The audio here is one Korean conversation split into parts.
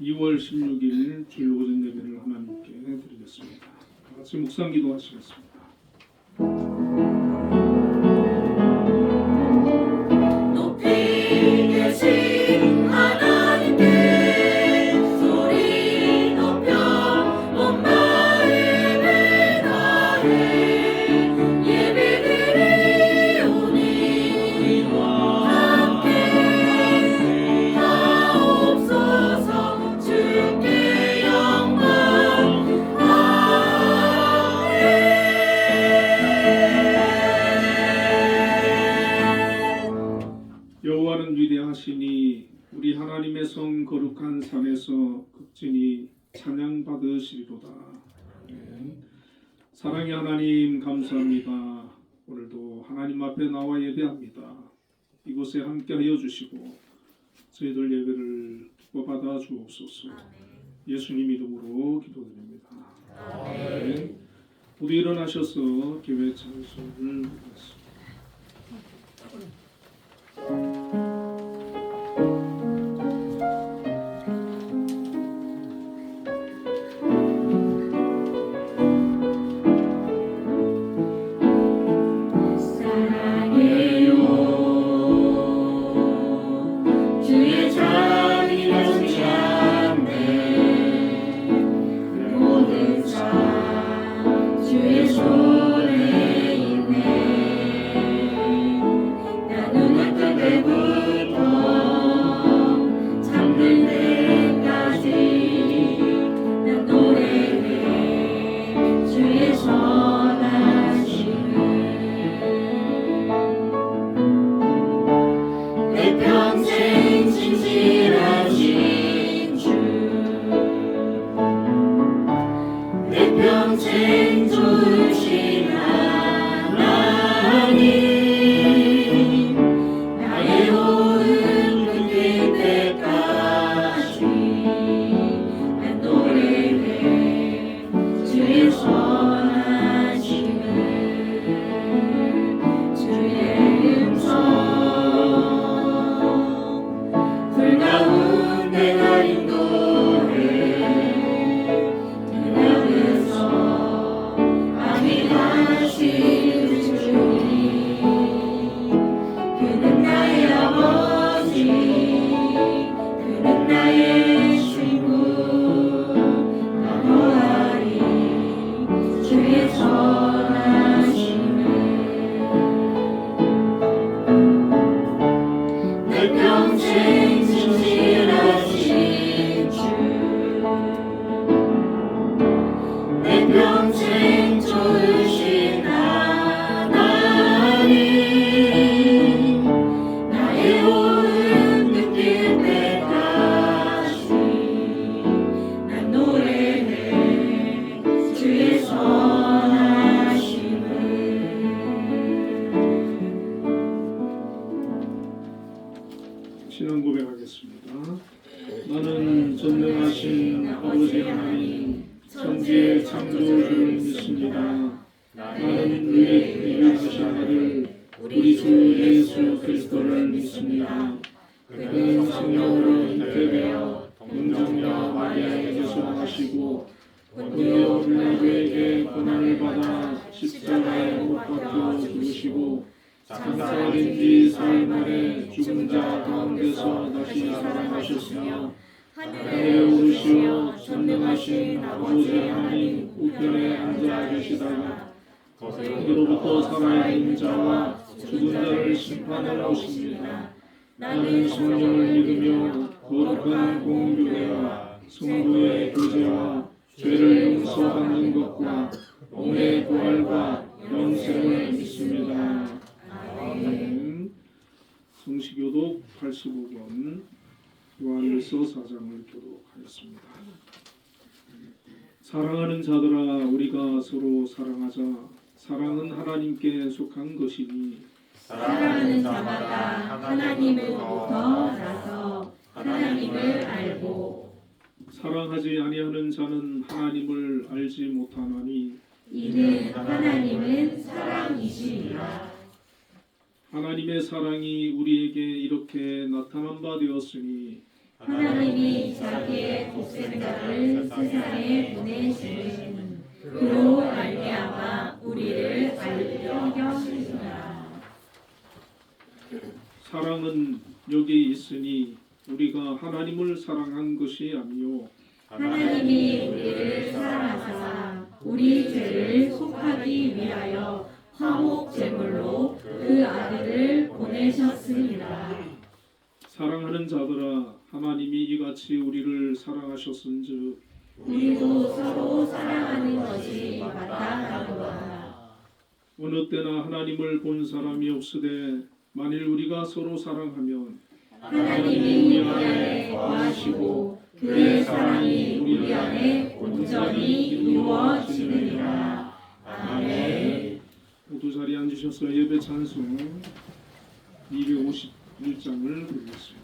2월 16일 주일 오전 예배를 하나님께 드리겠습니다. 다 같이 묵상 기도하시겠습니다. 높이 계신 하나님께 소리 높여 온 마음을 다해 예배드리오니 함께 하옵소서. 주께 영광 여호와는 위대하시니 우리 하나님의 성 거룩한 산에서 극진히 찬양 받으시리로다. 사랑의 하나님 감사합니다. 오늘도 하나님 앞에 나와 예배합니다. 이곳에 함께하여 주시고 저희들 예배를 기뻐 받아 주옵소서. 예수님 이름으로 기도드립니다. 아멘. 모두 일어나셔서 교회 찬송을 부르겠습니다. 주의 자비가 존재하네 모든 자 주의 손에 있네. 나 눈을 뜰 때부터 잠들 때까지 나 노래해 주의 선하심을. 내 평생 진실하신 주, 내 평생 좋으신 하나님, 나의 호흡 끊길 때까지 난 노래해 주의 선하심을. 주의 음성 불 가운데 나 인도해 그곳에서 아미하신 주님, 그는 나의 아버지, 그는 나의 친구. 나 노하리 주의 선하심을. 내 평생 진실하신 주, 내 평생 좋으신 하나님, 나의 호흡 끊길 때까지 난 노래해 주의 선하심을. 신앙 고백하겠습니다. 나는 전능하신 아버지 하나님 천지의 창조주를 믿습니다. 나는 우리의 유일하신 아들 우리 주 예수 그리스도를 믿습니다. 그는 성령으로 잉태되어 동정녀 마리아에게서 나시고 본디오 빌라도에게 고난을 받아 십자가에 못 박혀 죽으시고 장사된 지 사흘 만에 죽은 자 가운데서 다시 살아나셨으며 하늘에 오르시어 전능하신 아버지 하나님 우편에 앉아 계시다가 거기로부터 살아있는 자와 죽은 자를 심판하러 오십니다. 나는 성령을 믿으며 거룩한 공교회와 성도의 교제와 죄를 용서받는 것과 몸의 부활과 영생을 믿습니다. 아멘. 성시교독 85권 요한일서 4장을 교독하였습니다. 사랑하는 자들아 우리가 서로 사랑하자. 사랑은 하나님께 속한 것이니 사랑하는 자마다 하나님으로부터 나서 하나님을 알고 사랑하지 아니하는 자는 하나님을 알지 못하나니 이는 하나님은 사랑이시니라. 하나님의 사랑이 우리에게 이렇게 나타난 바 되었으니 하나님이 자기의 독생자를 세상에 보내시는 그로 말미암아 우리를 알게 하시니라. 사랑은 여기 있으니 우리가 하나님을 사랑한 것이 아니요 하나님이 우리를 사랑하사 우리 죄를 속하기 위하여 화목 제물로 그 아들을 보내셨습니다. 사랑하는 자들아 하나님이 이같이 우리를 사랑하셨은즉 우리도 서로 사랑하는 것이 마땅하도다. 어느 때나 하나님을 본 사람이 없으되 만일 우리가 서로 사랑하면 하나님이 우리 안에 거하시고 그의 사랑이 우리 안에 온전히 이루어지느니라. 아멘. 모두 자리에 앉으셔서 예배 찬송 251장을 부르겠습니다.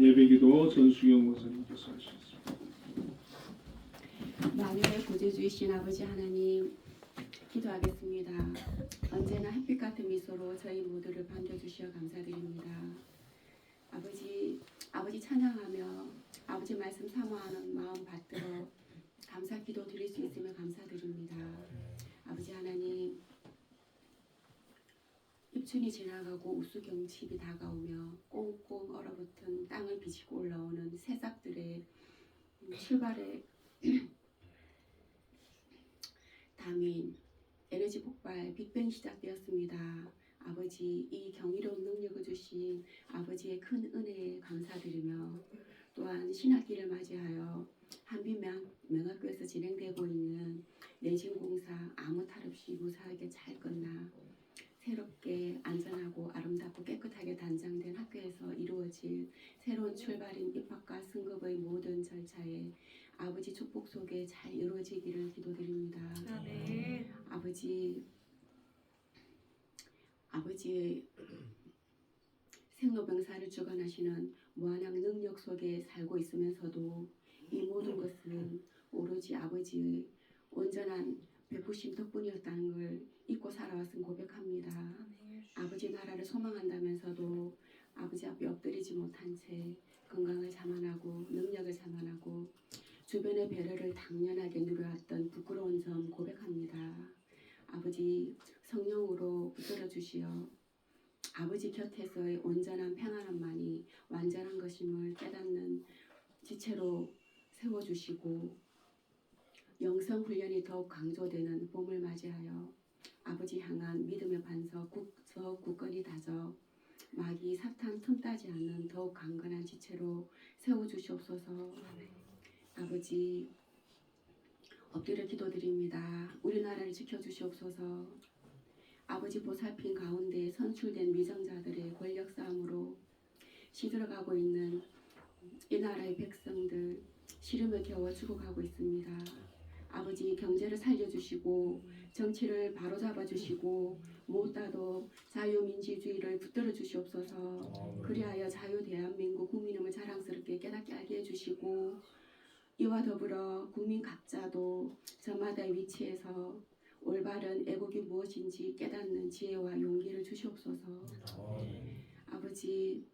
예배기도 전수경 목사님께서 하시겠습니다. 만유의 구주 주이신 아버지 하나님, 기도하겠습니다. 언제나 햇빛 같은 미소로 저희 모두를 반겨주시어 감사드립니다. 아버지 찬양하며 아버지 아버지 말씀 사모하는 마음 받들어 감사 기도 드릴 수 있으면 감사드립니다. 아버지 하나님, 입춘이 지나가고 우수경칩이 다가오며 꽁꽁 얼어붙은 땅을 비치고 올라오는 새싹들의 출발에 담인 에너지 폭발 빅뱅 시작되었습니다. 아버지, 이 경이로운 능력을 주신 아버지의 큰 은혜에 감사드리며 또한 신학기를 맞이하여 한빛명학교에서 진행되고 있는 내진공사 아무 탈 없이 무사하게 잘 끝나 새롭게 안전하고 아름답고 깨끗하게 단장된 학교에서 이루어질 새로운 출발인 입학과 승급의 모든 절차에 아버지 축복 속에 잘 이루어지기를 기도드립니다. 아멘. 아버지의 생로병사를 주관하시는 무한한 능력 속에 살고 있으면서도 이 모든 것은 오로지 아버지의 온전한 베푸심 덕분이었다는 걸 잊고 살아왔음 고백합니다. 아버지 나라를 소망한다면서도 아버지 앞에 엎드리지 못한 채 건강을 자만하고 능력을 자만하고 주변의 배려를 당연하게 누려왔던 부끄러운 점 고백합니다. 아버지 성령으로 붙들어 주시어 아버지 곁에서의 온전한 평안함만이 완전한 것임을 깨닫는 지체로 세워주시고 영성 훈련이 더욱 강조되는 봄을 맞이하여 아버지 향한 믿음의 반석 더욱 굳건히 다져 마귀 사탄 틈따지 않는 더욱 강건한 지체로 세워주시옵소서. 아버지 엎드려 기도드립니다. 우리나라를 지켜주시옵소서. 아버지 보살핌 가운데 선출된 위정자들의 권력 싸움으로 시들어가고 있는 이 나라의 백성들 시름에 겨워 죽어가고 있습니다. 아버지 경제를 살려주시고 정치를 바로잡아 주시고 무엇보다도 자유민주주의를 붙들어 주시옵소서. 그리하여 자유 대한민국 국민임을 자랑스럽게 깨닫게 알게 해주시고 이와 더불어 국민 각자도 저마다의 위치에서 올바른 애국이 무엇인지 깨닫는 지혜와 용기를 주시옵소서. 아버지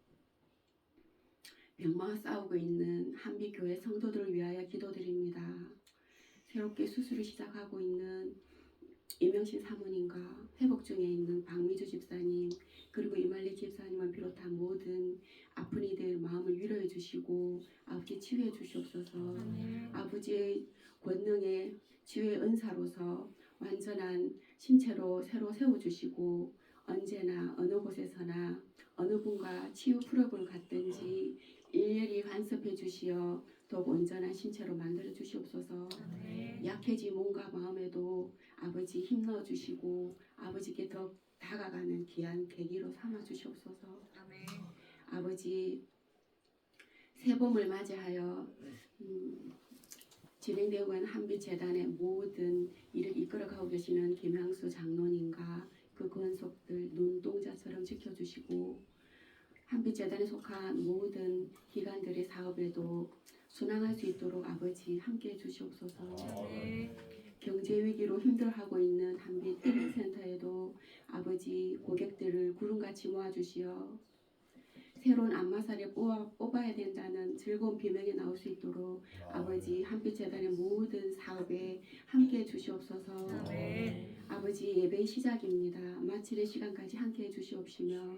병마와 싸우고 있는 한빛교회 성도들을 위하여 기도드립니다. 새롭게 수술을 시작하고 있는 이명신 사모님과 회복 중에 있는 박미주 집사님 그리고 이말리 집사님을 비롯한 모든 아픈 이들 마음을 위로해 주시고 아버지 치유해 주시옵소서. 아버지의 권능의 치유의 은사로서 완전한 신체로 새로 세워주시고 언제나 어느 곳에서나 어느 분과 치유 프로그램을 갖든지 일일이 간섭해 주시어 더욱 온전한 신체로 만들어 주시옵소서. 약해진 몸과 마음에도 아버지 힘 넣어 주시고 아버지께 더 다가가는 귀한 계기로 삼아 주시옵소서. 아버지 새봄을 맞이하여 진행되고 있는 한빛재단의 모든 일을 이끌어가고 계시는 김향수 장로님과 그 권속들 눈동자처럼 지켜주시고 한빛재단에 속한 모든 기관들의 사업에도 순항할 수 있도록 아버지 함께해 주시옵소서. 경제 위기로 힘들어하고 있는 한빛 1일센터에도 아버지 고객들을 구름같이 모아주시어 새로운 안마사를 뽑아야 된다는 즐거운 비명이 나올 수 있도록 아버지 한빛재단의 모든 사업에 함께해 주시옵소서. 아버지 예배의 시작입니다. 마칠의 시간까지 함께해 주시옵시며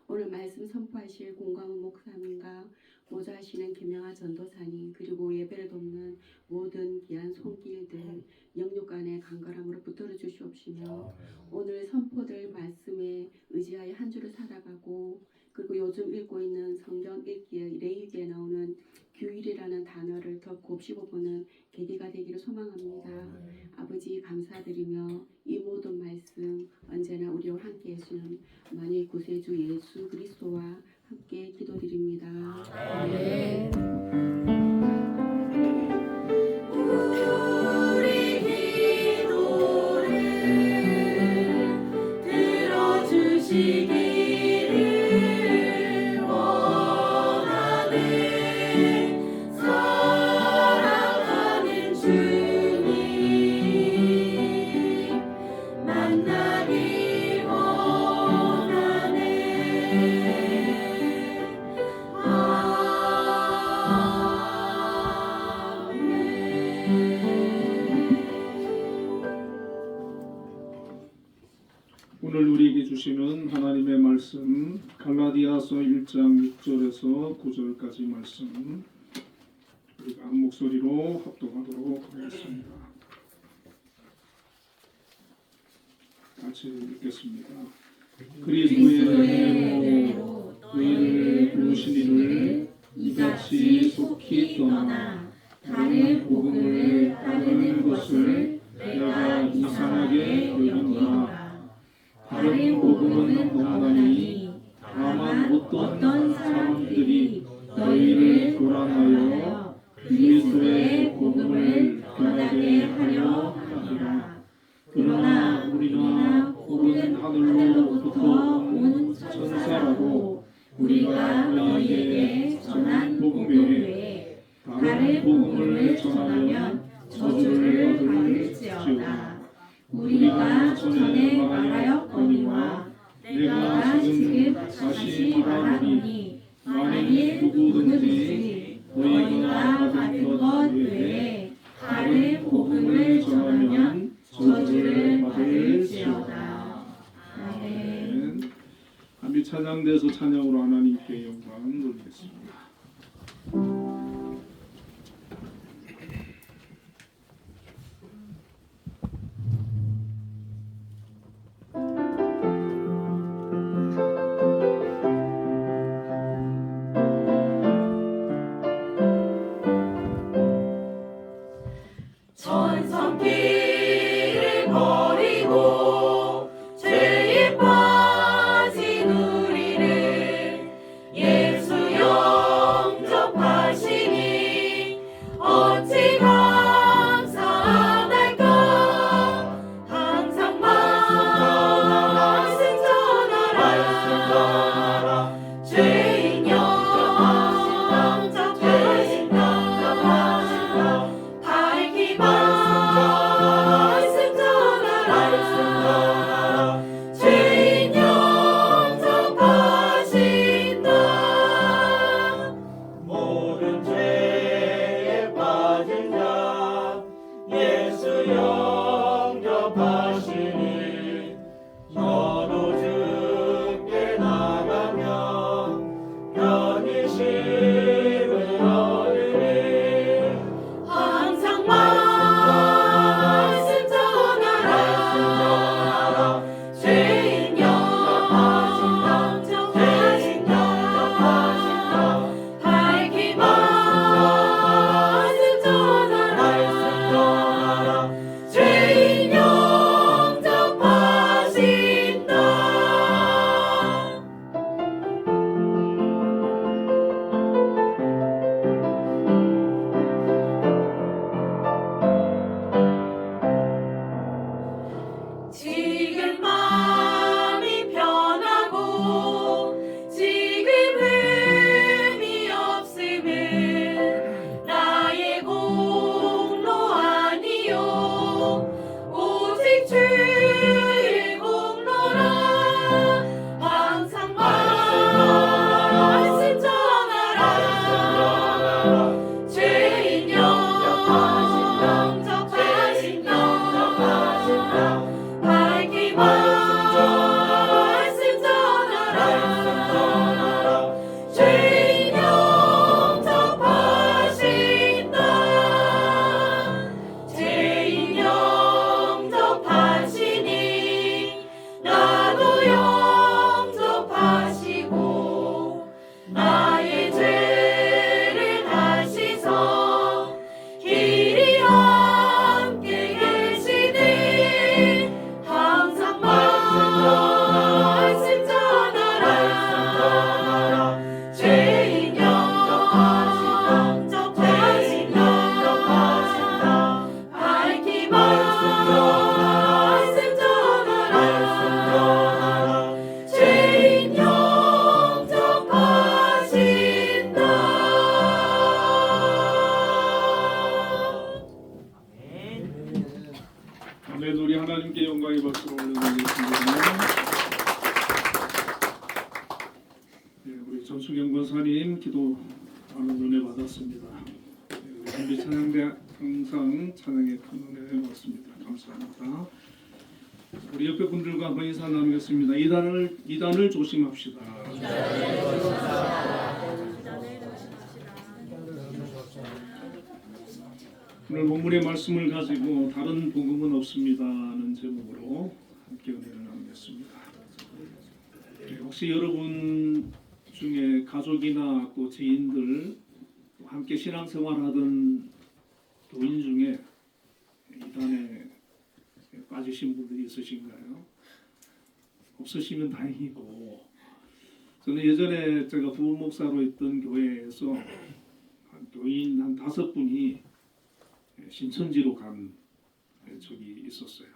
오늘 말씀 선포하실 공감은 목사님과 모자하시는 김영하 전도사님 그리고 예배를 돕는 모든 귀한 손길들 영육간의 간절함으로 붙들어 주시옵시며 오늘 선포될 말씀에 의지하여 한 주를 살아가고 그리고 요즘 읽고 있는 성경 읽기에 레위기에 나오는 규율이라는 단어를 더 곱씹어 보는 계기가 되기를 소망합니다. 아버지 감사드리며 이 모든 말씀 언제나 우리와 함께 해주시는 만유의 구세주 예수 그리스도와 함께 기도드립니다. 아멘. 우리 기도를 들어주시기를 원하네. 사랑하는 주님 만나기 원하네. 주시는 하나님의 말씀 갈라디아서 1장 6절에서 9절까지 말씀 우리가 한 목소리로 합독하도록 하겠습니다. 같이 읽겠습니다. 그리스도의 은혜로 너희를 부르신 이를 이같이 속히 떠나 다른 복음을 따르는 것을 내가 이상하게 여긴다. 다른 복음은 없나니 다만 어떤 사람들이 너희를 교란하여 그리스도의 복음을 변하게 하려 하리라. 그러나 우리나 혹은 하늘로부터 온 천사라도 우리가 너희에게 전한 복음 외에 다른 복음을 전하면 저주를 받을지어다. 우리가 전에 말하였거니와 내가 지금 다시 말하노니 만일 누구든지 너희가 받은 것 외에 다른 복음을 전하면 저주를 받을지어다. 아멘. 함께 찬양대에서 찬양으로 하나님께 영광 돌리겠습니다. 천성길을 버리고 죄에 빠진 우리를 예수 영접하시니 어찌 감사할까. 항상 말씀 전하라. 죄인 영접하신다. 밝히 말씀 전하라. 죄인 영접하신다. 모든 죄에 빠진 자 예수 영접하시니 너도 주께 나가면 편히심을 얻으리. 항상 말씀 전하라. 죄인 영접하신다. 밝히 말씀 전하라. 죄인 영접하신다. 지금 마음이 편하고 지금 흠이 없음은 나의 공로 아니요 오직 주의 공로라. 항상 말씀 전하라. 죄인 영접하신다. 밝히 말씀 전하라. 죄인 영접하신다. 죄인 영접하시니 나도 영접하시고 나의 죄를 다시서 길이 함께 계시니 항상 말씀 전하라. 죄인 영접하신다. 밝히 말씀 전하라. 죄인 영접하신다. 아멘. 우리 하나님께 영광의 박수를 올려드리겠습니다. 네, 우리 전수경 권사님 기도 많은 은혜 받았습니다. 네, 우리 한비 찬양대 항상 찬양에 큰 은혜 받습니다. 감사합니다. 우리 옆에 분들과 그 인사 나누겠습니다. 이단을 조심합시다. 오늘 본문의 말씀을 가지고 다른 복음은 없습니다는 제목으로 함께 은혜를 나누겠습니다. 혹시 여러분 중에 가족이나 또 지인들 또 함께 신앙생활하던 교인 중에 이단에 빠지신 분들이 있으신가요? 없으시면 다행이고, 저는 예전에 제가 부부 목사로 있던 교회에서 교인 한 5분이 신천지로 간 적이 있었어요.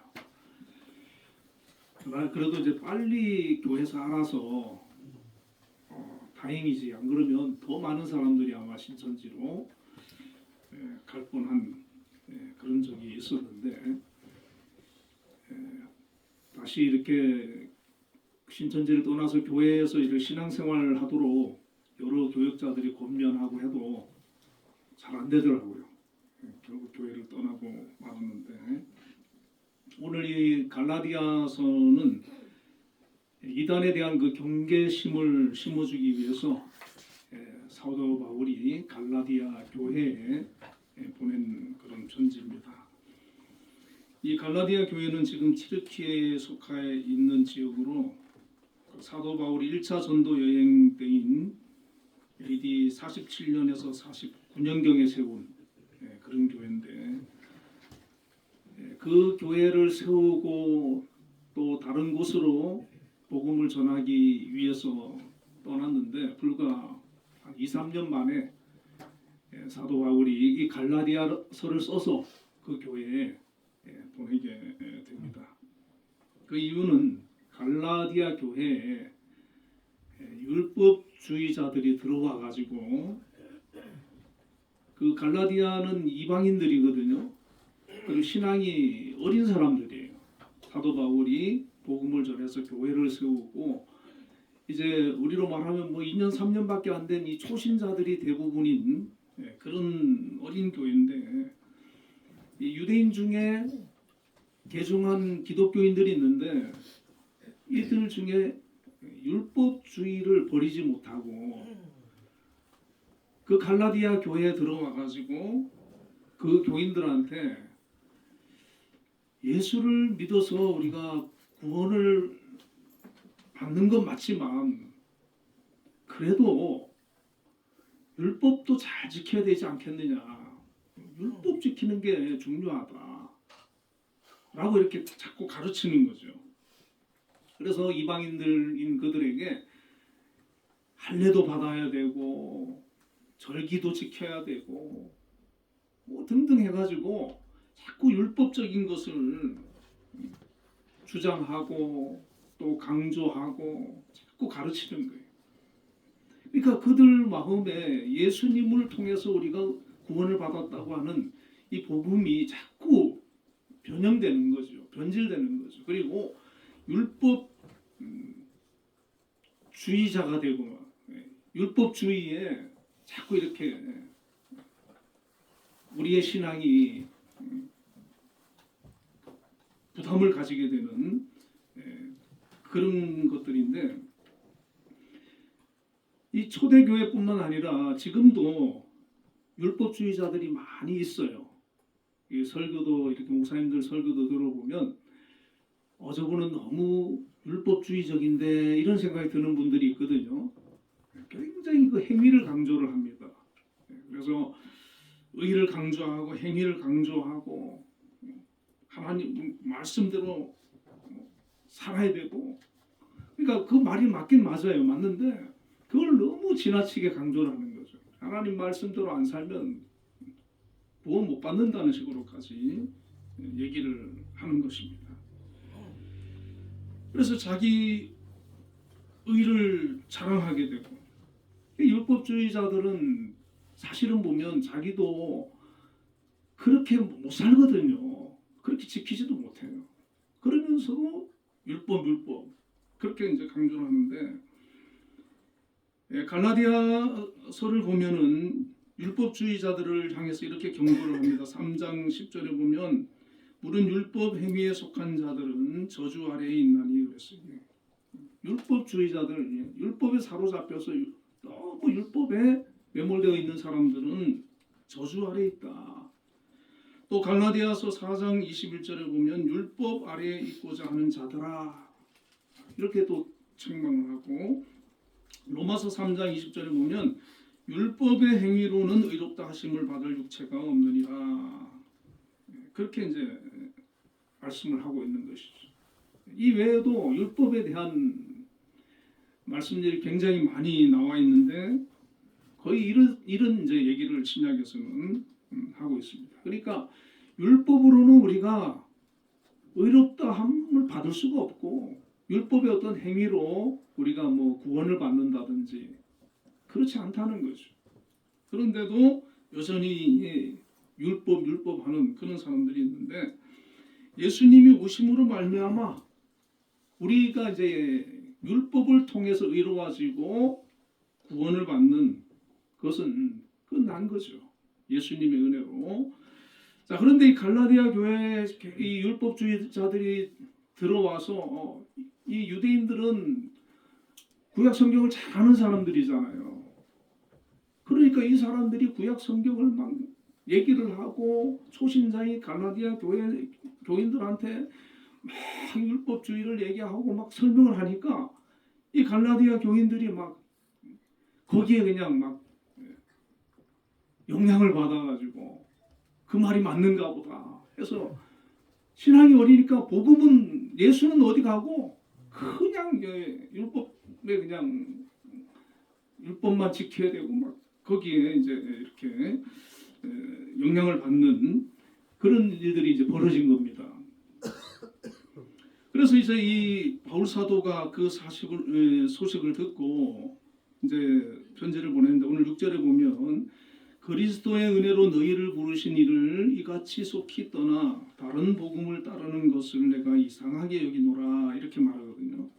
그래도 이제 빨리 교회에서 알아서 다행이지, 안 그러면 더 많은 사람들이 아마 신천지로 갈 뻔한 그런 적이 있었는데, 다시 이렇게 신천지를 떠나서 교회에서 이렇게 신앙생활을 하도록 여러 교역자들이 권면하고 해도 잘 안 되더라고요. 결국 교회를 떠나고 말았는데, 오늘 이 갈라디아서는 이단에 대한 그 경계심을 심어주기 위해서 사도 바울이 갈라디아 교회에 보낸 그런 편지입니다. 이 갈라디아 교회는 지금 튀르키예에 속해 있는 지역으로 사도 바울이 1차 전도 여행 때인 AD 47년에서 49년경에 세운 그런 교회인데, 그 교회를 세우고 또 다른 곳으로 복음을 전하기 위해서 떠났는데, 불과 한 2, 3년 만에 사도 바울이 이 갈라디아서를 써서 그 교회에 보내게 됩니다. 그 이유는 갈라디아 교회에 율법주의자들이 들어와 가지고, 그 갈라디아는 이방인들이거든요. 그리고 신앙이 어린 사람들이에요. 사도 바울이 복음을 전해서 교회를 세우고, 이제 우리로 말하면 뭐 2년 3년밖에 안 된 이 초신자들이 대부분인 그런 어린 교회인데, 이 유대인 중에 개종한 기독교인들이 있는데, 이들 중에 율법주의를 버리지 못하고 그 갈라디아 교회에 들어와 가지고 그 교인들한테 예수를 믿어서 우리가 구원을 받는 건 맞지만 그래도 율법도 잘 지켜야 되지 않겠느냐, 율법 지키는 게 중요하다 라고 이렇게 자꾸 가르치는 거죠. 그래서 이방인들인 그들에게 할례도 받아야 되고 절기도 지켜야 되고 뭐 등등 해가지고 자꾸 율법적인 것을 주장하고 또 강조하고 자꾸 가르치는 거예요. 그러니까 그들 마음에 예수님을 통해서 우리가 구원을 받았다고 하는 이 복음이 자꾸 변형되는 거죠. 변질되는 거죠. 그리고 율법주의자가 되고 율법주의에 자꾸 이렇게 우리의 신앙이 부담을 가지게 되는 그런 것들인데, 이 초대교회뿐만 아니라 지금도 율법주의자들이 많이 있어요. 이 설교도 이렇게 목사님들 설교도 들어보면 저분은 너무 율법주의적인데 이런 생각이 드는 분들이 있거든요. 굉장히 그 행위를 강조를 합니다. 그래서 의를 강조하고 행위를 강조하고 하나님 말씀대로 살아야 되고, 그러니까 그 말이 맞긴 맞아요. 맞는데 그걸 너무 지나치게 강조를 하는 거죠. 하나님 말씀대로 안 살면 구원 못 받는다는 식으로까지 얘기를 하는 것입니다. 그래서 자기 의를 자랑하게 되고, 율법주의자들은 사실은 보면 자기도 그렇게 못 살거든요. 그렇게 지키지도 못해요. 그러면서도 율법 그렇게 이제 강조를 하는데, 갈라디아서를 보면은 율법주의자들을 향해서 이렇게 경고를 합니다. 3장 10절에 보면 물은 율법 행위에 속한 자들은 저주 아래에 있나니 그랬어요. 율법주의자들, 율법에 사로잡혀서 너무 율법에 매몰되어 있는 사람들은 저주 아래에 있다. 또 갈라디아서 4장 21절에 보면 율법 아래에 있고자 하는 자들아 이렇게 또 책망을 하고, 로마서 3장 20절에 보면 율법의 행위로는 의롭다 하심을 받을 육체가 없느니라, 그렇게 이제 말씀을 하고 있는 것이죠. 이 외에도 율법에 대한 말씀들이 굉장히 많이 나와 있는데 거의 이런 이제 얘기를 신약에서는 하고 있습니다. 그러니까 율법으로는 우리가 의롭다함을 받을 수가 없고, 율법의 어떤 행위로 우리가 뭐 구원을 받는다든지 그렇지 않다는 거죠. 그런데도 여전히 율법 하는 그런 사람들이 있는데, 예수님이 오심으로 말미암아 우리가 이제 율법을 통해서 의로워지고 구원을 받는 것은 끝난 거죠. 예수님의 은혜로. 자, 그런데 이 갈라디아 교회에 이 율법주의자들이 들어와서 이 유대인들은 구약 성경을 잘 아는 사람들이잖아요. 그러니까 이 사람들이 구약 성경을 막 얘기를 하고 초신자인 갈라디아 교회 교인들한테 막 율법주의를 얘기하고 막 설명을 하니까 이 갈라디아 교인들이 막 거기에 그냥 막 영향을 받아가지고 그 말이 맞는가 보다 해서 신앙이 어리니까 복음은, 예수는 어디 가고 그냥 율법에 그냥 율법만 지켜야 되고 막 거기에 이제 이렇게 영향을 받는 그런 일들이 이제 벌어진 겁니다. 그래서 이제 이 바울 사도가 그 소식을 듣고 이제 편지를 보냈는데, 오늘 6절에 보면 그리스도의 은혜로 너희를 부르신 이를 이같이 속히 떠나 다른 복음을 따르는 것을 내가 이상하게 여기노라 이렇게 말하거든요.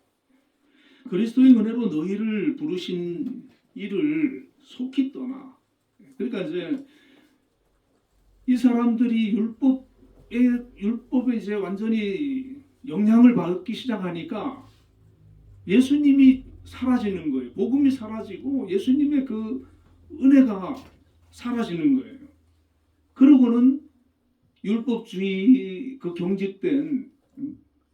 그리스도의 은혜로 너희를 부르신 이를 속히 떠나. 그러니까 이제 이 사람들이 율법에 이제 완전히 영향을 받기 시작하니까 예수님이 사라지는 거예요. 복음이 사라지고 예수님의 그 은혜가 사라지는 거예요. 그러고는 율법주의 그 경직된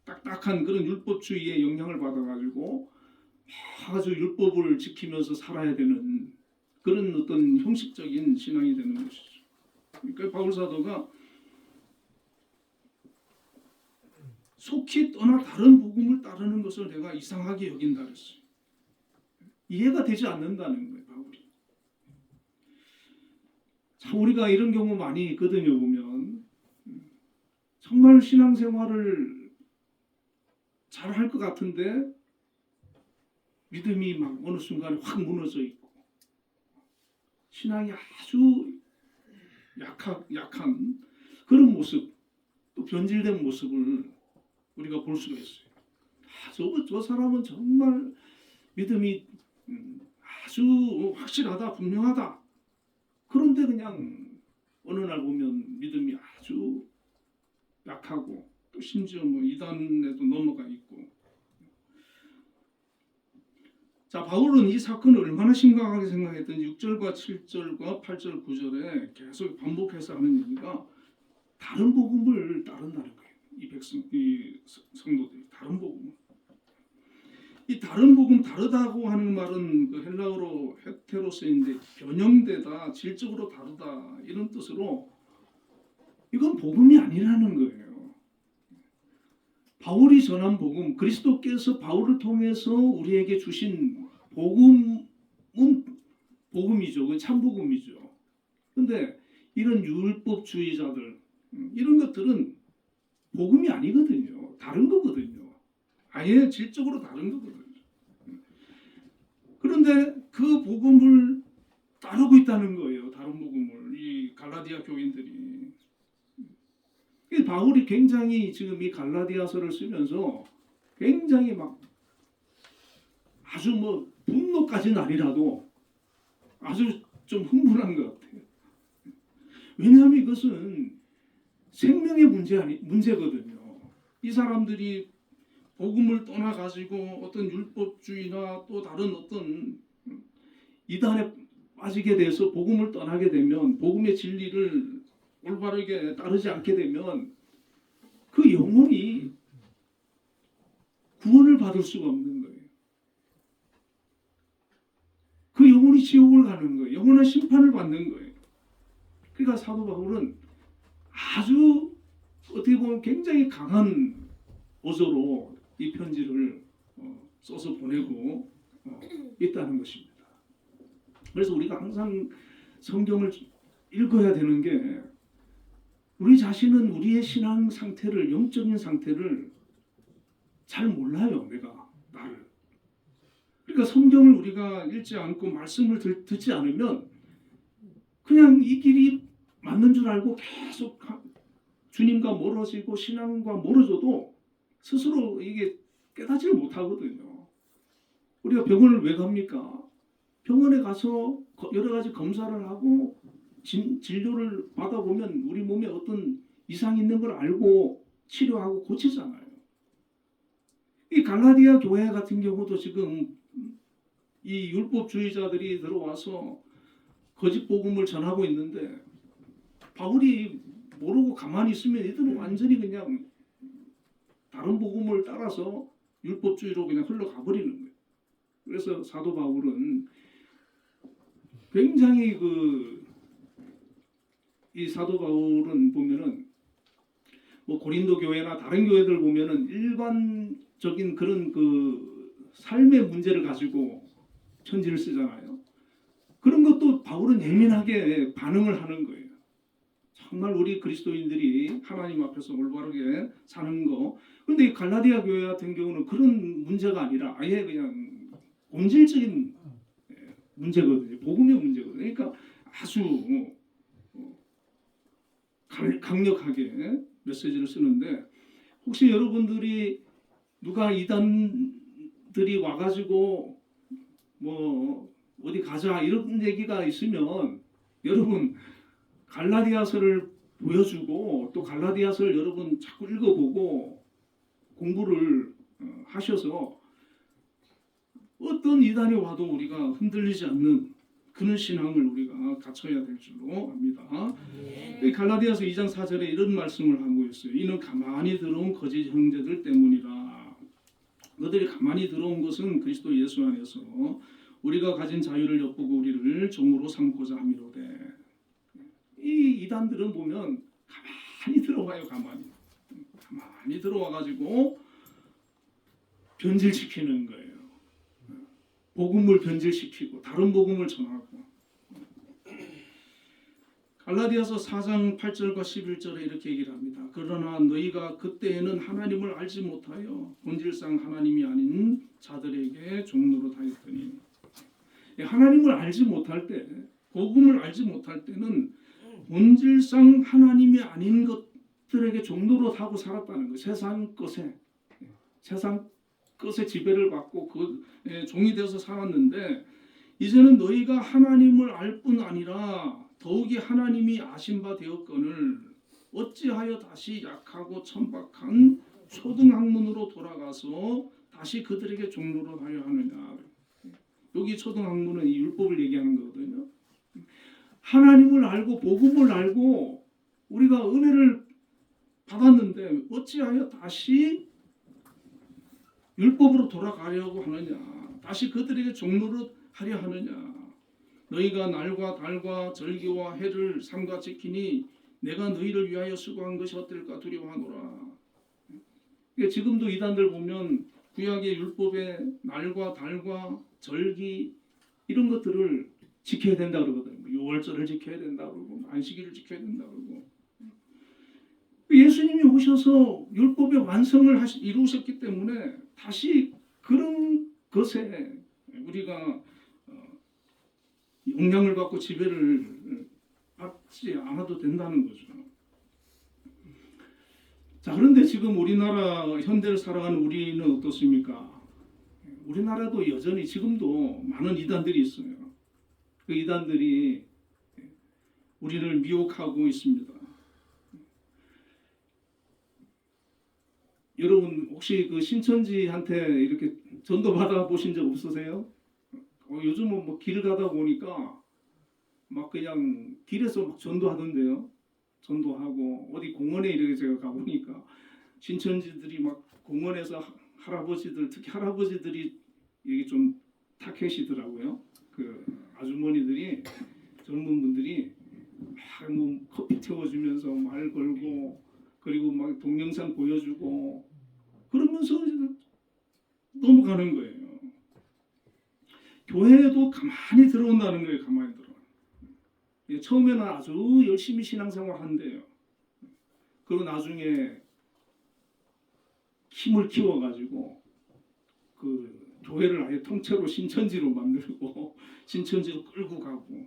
딱딱한 그런 율법주의의 영향을 받아가지고 아주 율법을 지키면서 살아야 되는 그런 어떤 형식적인 신앙이 되는 것이죠. 그러니까 바울 사도가 속히 떠나 다른 복음을 따르는 것을 내가 이상하게 여긴다 그랬어요. 이해가 되지 않는다는 거예요, 바울이. 참 우리가 이런 경우 많이 있거든요. 보면 정말 신앙생활을 잘 할 것 같은데 믿음이 막 어느 순간에 확 무너져 있고 신앙이 아주 약한 그런 모습, 또 변질된 모습을 우리가 볼 수가 있어요. 저 사람은 정말 믿음이 아주 확실하다, 분명하다. 그런데 그냥 어느 날 보면 믿음이 아주 약하고 또 심지어 뭐 이단에도 넘어가 있고. 자, 바울은 이 사건을 얼마나 심각하게 생각했던지 6절과 7절과 8절 9절에 계속 반복해서 하는 얘기가 다른 복음을 따른다는 거예요. 이 성도들이 다른 복음. 이 다른 복음, 다르다고 하는 말은 그 헬라어로 헤테로스인데 변형되다, 질적으로 다르다 이런 뜻으로 이건 복음이 아니라는 거예요. 바울이 전한 복음, 그리스도께서 바울을 통해서 우리에게 주신 복음은 복음이죠. 그건 참 복음이죠. 근데 이런 율법주의자들 이런 것들은 복음이 아니거든요. 다른 거거든요. 아예 질적으로 다른 거거든요. 그런데 그 복음을 따르고 있다는 거예요. 다른 복음을 이 갈라디아 교인들이. 바울이 굉장히 지금 이 갈라디아서를 쓰면서 굉장히 막 아주 뭐 분노까지는 아니라도 아주 좀 흥분한 것 같아요. 왜냐하면 이것은 생명의 문제거든요. 이 사람들이 복음을 떠나가지고 어떤 율법주의나 또 다른 어떤 이단에 빠지게 돼서 복음을 떠나게 되면, 복음의 진리를 올바르게 따르지 않게 되면 그 영혼이 구원을 받을 수가 없는 거예요. 그 영혼이 지옥을 가는 거예요. 영원한 심판을 받는 거예요. 그러니까 사도 바울은 아주 어떻게 보면 굉장히 강한 어조로 이 편지를 써서 보내고 있다는 것입니다. 그래서 우리가 항상 성경을 읽어야 되는 게, 우리 자신은 우리의 신앙 상태를, 영적인 상태를 잘 몰라요. 내가 나를. 그러니까 성경을 우리가 읽지 않고 말씀을 듣지 않으면 그냥 이 길이 맞는 줄 알고 계속 주님과 멀어지고 신앙과 멀어져도 스스로 이게 깨닫지를 못하거든요. 우리가 병원을 왜 갑니까? 병원에 가서 여러 가지 검사를 하고 진료를 받아보면 우리 몸에 어떤 이상이 있는 걸 알고 치료하고 고치잖아요. 이 갈라디아 교회 같은 경우도 지금 이 율법주의자들이 들어와서 거짓 복음을 전하고 있는데, 바울이 모르고 가만히 있으면 이들은 완전히 그냥 다른 복음을 따라서 율법주의로 그냥 흘러가 버리는 거예요. 그래서 사도 바울은 굉장히 이 사도 바울은 보면은 뭐 고린도 교회나 다른 교회들 보면은 일반적인 그런 삶의 문제를 가지고 편지를 쓰잖아요. 그런 것도 바울은 예민하게 반응을 하는 거예요. 정말 우리 그리스도인들이 하나님 앞에서 올바르게 사는 거. 그런데 이 갈라디아 교회 같은 경우는 그런 문제가 아니라 아예 그냥 본질적인 문제거든요. 복음의 문제거든요. 그러니까 아주 강력하게 메시지를 쓰는데, 혹시 여러분들이 누가 이단들이 와가지고 뭐 어디 가자 이런 얘기가 있으면, 여러분 갈라디아서를 보여주고 또 갈라디아서를 여러분 자꾸 읽어보고 공부를 하셔서 어떤 이단이 와도 우리가 흔들리지 않는 그런 신앙을 우리가 갖춰야 될 줄로 압니다. 갈라디아서 2장 4절에 이런 말씀을 하고 있어요. 이는 가만히 들어온 거짓 형제들 때문이라. 너들이 가만히 들어온 것은 그리스도 예수 안에서 우리가 가진 자유를 엿보고 우리를 종으로 삼고자 함이로되. 이 이단들은 보면 가만히 들어와요. 가만히 들어와가지고 변질시키는 거예요. 복음을 변질시키고 다른 복음을 전하고. 갈라디아서 4장 8절과 11절에 이렇게 얘기를 합니다. 그러나 너희가 그때에는 하나님을 알지 못하여 본질상 하나님이 아닌 자들에게 종노릇 하였더니. 하나님을 알지 못할 때, 복음을 알지 못할 때는 본질상 하나님이 아닌 것들에게 종노릇하고 살았다는 거예요. 세상 것의 지배를 받고 그 종이 되어서 살았는데, 이제는 너희가 하나님을 알 뿐 아니라 더욱이 하나님이 아신 바 되었거늘 어찌하여 다시 약하고 천박한 초등학문으로 돌아가서 다시 그들에게 종노릇하려 하느냐. 여기 초등학문은 이 율법을 얘기하는 거거든요. 하나님을 알고 복음을 알고 우리가 은혜를 받았는데 어찌하여 다시 율법으로 돌아가려고 하느냐. 다시 그들에게 종노릇하려 하느냐. 너희가 날과 달과 절기와 해를 삼가 지키니 내가 너희를 위하여 수고한 것이 어떨까 두려워하노라. 그러니까 지금도 이단들 보면 구약의 율법의 날과 달과 절기 이런 것들을 지켜야 된다 그러거든요. 6월절을 지켜야 된다 그러고 안식일을 지켜야 된다 그러고. 예수님이 오셔서 율법의 완성을 이루셨기 때문에 다시 그런 것에 우리가 영향을 받고 지배를 받지 않아도 된다는 거죠. 자, 그런데 지금 우리나라 현대를 살아가는 우리는 어떻습니까? 우리나라도 여전히 지금도 많은 이단들이 있어요. 그 이단들이 우리를 미혹하고 있습니다. 여러분 혹시 그 신천지한테 이렇게 전도 받아 보신 적 없으세요? 요즘은 뭐 길 가다 보니까 막 그냥 길에서 막 전도하던데요. 전도하고 어디 공원에 이렇게 제가 가보니까 신천지들이 막 공원에서 할아버지들, 특히 할아버지들이 여기 좀 타켓이더라고요. 그 아주머니들이, 젊은 분들이 막 뭐 커피 태워주면서 말 걸고, 그리고 막 동영상 보여주고 그러면서 넘어가는 거예요. 교회에도 가만히 들어온다는 거예요. 가만히 들어. 처음에는 아주 열심히 신앙생활 한대요. 그리고 나중에 힘을 키워가지고 그 교회를 아예 통째로 신천지로 만들고 신천지로 끌고 가고.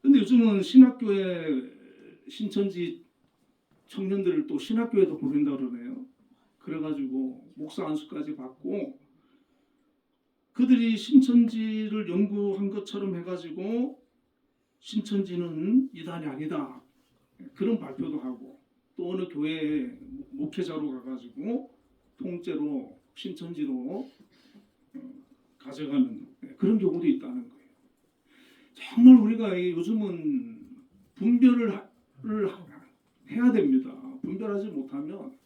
근데 요즘은 신학교에 신천지 청년들을 또 신학교에도 보낸다 그러네요. 그래가지고 목사 안수까지 받고 그들이 신천지를 연구한 것처럼 해가지고 신천지는 이단이 아니다 그런 발표도 하고, 또 어느 교회에 목회자로 가가지고 통째로 신천지로 가져가는 그런 경우도 있다는 거예요. 정말 우리가 요즘은 분별을 해야 됩니다. 분별하지 못하면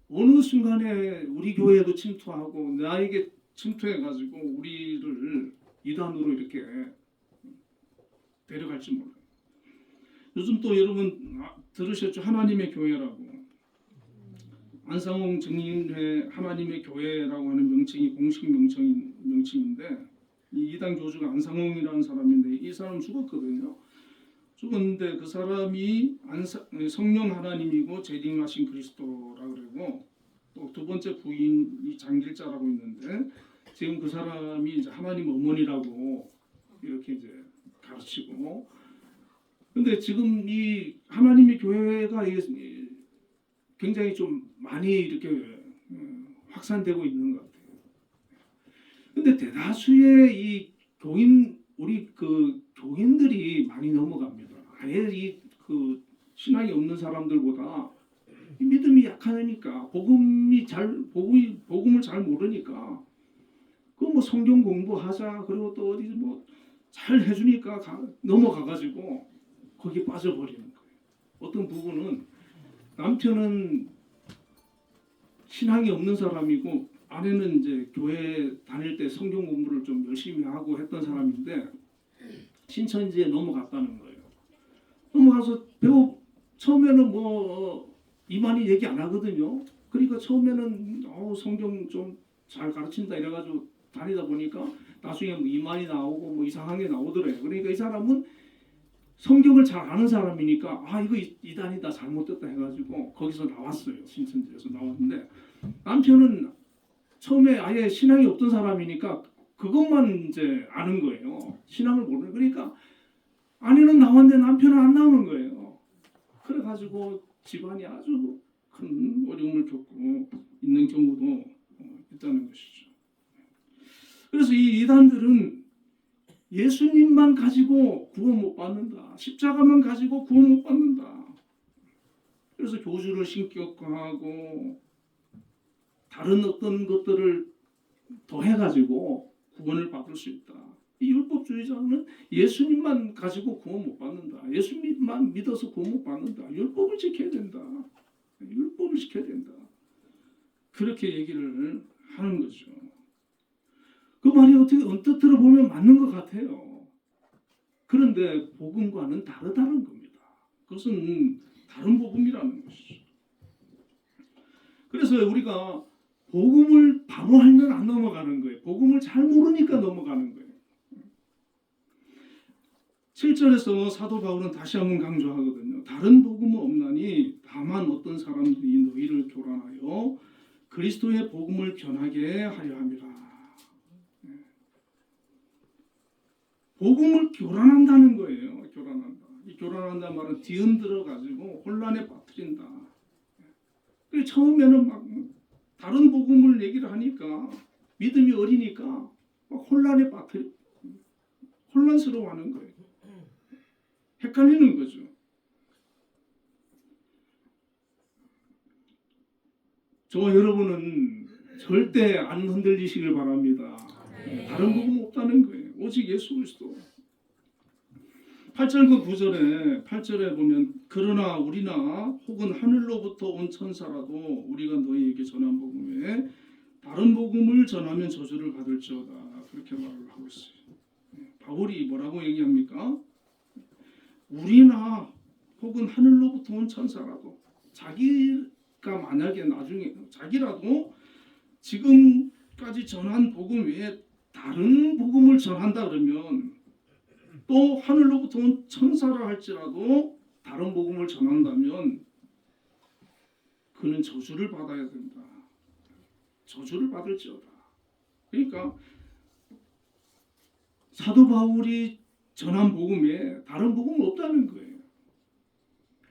어느 순간에 우리 교회에도 침투하고 나에게 침투해가지고 우리를 이단으로 이렇게 데려갈지 몰라요. 요즘 또 여러분 들으셨죠? 하나님의 교회라고. 안상홍 증인회 하나님의 교회라고 하는 명칭이 공식 명칭인데, 이 이단 교주가 안상홍이라는 사람인데 이 사람 죽었거든요. 죽었는데 그 사람이 성령 하나님이고 재림하신 그리스도라 그러고, 또 두 번째 부인이 장길자라고 있는데 지금 그 사람이 이제 하나님 어머니라고 이렇게 이제 가르치고. 근데 지금 이 하나님의 교회가 굉장히 좀 많이 이렇게 확산되고 있는 것 같아요. 근데 대다수의 이 우리 그 교인들이 많이 넘어갑니다. 아예 그 신앙이 없는 사람들보다 믿음이 약하니까 복음을 잘 모르니까 그 뭐 성경 공부하자 그리고 또 어디 뭐 잘 해주니까 넘어가가지고 거기 빠져버리는 거예요. 어떤 부분은 남편은 신앙이 없는 사람이고 아내는 이제 교회 다닐 때 성경 공부를 좀 열심히 하고 했던 사람인데 신천지에 넘어갔다는 거예요. 넘어가서 처음에는 뭐 이만희 얘기 안 하거든요. 그러니까 처음에는 성경 좀 잘 가르친다 이래가지고 다니다 보니까 나중에 뭐 이만희 나오고 뭐 이상한 게 나오더래요. 그러니까 이 사람은 성경을 잘 아는 사람이니까 이거 이단이다 잘못됐다 해가지고 거기서 나왔어요. 신천지에서 나왔는데 남편은 처음에 아예 신앙이 없던 사람이니까 그것만 이제 아는 거예요. 신앙을 모르는. 그러니까 아내는 나왔는데 남편은 안 나오는 거예요. 그래가지고 집안이 아주 큰 어려움을 겪고 있는 경우도 있다는 것이죠. 그래서 이 이단들은 예수님만 가지고 구원 못 받는다. 십자가만 가지고 구원 못 받는다. 그래서 교주를 신격화하고 다른 어떤 것들을 더해가지고 구원을 받을 수 있다. 이 율법주의자는 예수님만 가지고 구원 못 받는다. 예수님만 믿어서 구원 못 받는다. 율법을 지켜야 된다. 율법을 지켜야 된다. 그렇게 얘기를 하는 거죠. 그 말이 어떻게 언뜻 들어보면 맞는 것 같아요. 그런데 복음과는 다르다는 겁니다. 그것은 다른 복음이라는 것이죠. 그래서 우리가 복음을 바로 알면 안 넘어가는 거예요. 복음을 잘 모르니까 넘어가는 거예요. 7절에서 사도 바울은 다시 한번 강조하거든요. 다른 복음은 없나니 다만 어떤 사람들이 너희를 교란하여 그리스도의 복음을 변하게 하려 함이라. 복음을 교란한다는 거예요. 교란한다. 이 교란한다는 말은 뒤흔들어 가지고 혼란에 빠뜨린다. 처음에는 막 다른 복음을 얘기를 하니까 믿음이 어리니까 막 혼란에 혼란스러워하는 거예요. 헷갈리는 거죠. 저와 여러분은 절대 안 흔들리시길 바랍니다. 다른 복음 없다는 거예요. 오직 예수 그리스도. 8절과 9절에 8절에 보면 그러나 우리나 혹은 하늘로부터 온 천사라도 우리가 너희에게 전한 복음에 다른 복음을 전하면 저주를 받을지어다. 그렇게 말을 하고 있어요. 바울이 뭐라고 얘기합니까? 우리나 혹은 하늘로부터 온 천사라도 자기가 만약에 나중에 자기라도 지금까지 전한 복음 외에 다른 복음을 전한다 그러면 또 하늘로부터 온 천사라 할지라도 다른 복음을 전한다면 그는 저주를 받아야 된다. 저주를 받을지어다. 그러니까 사도 바울이 전한 복음에 다른 복음은 없다는 거예요.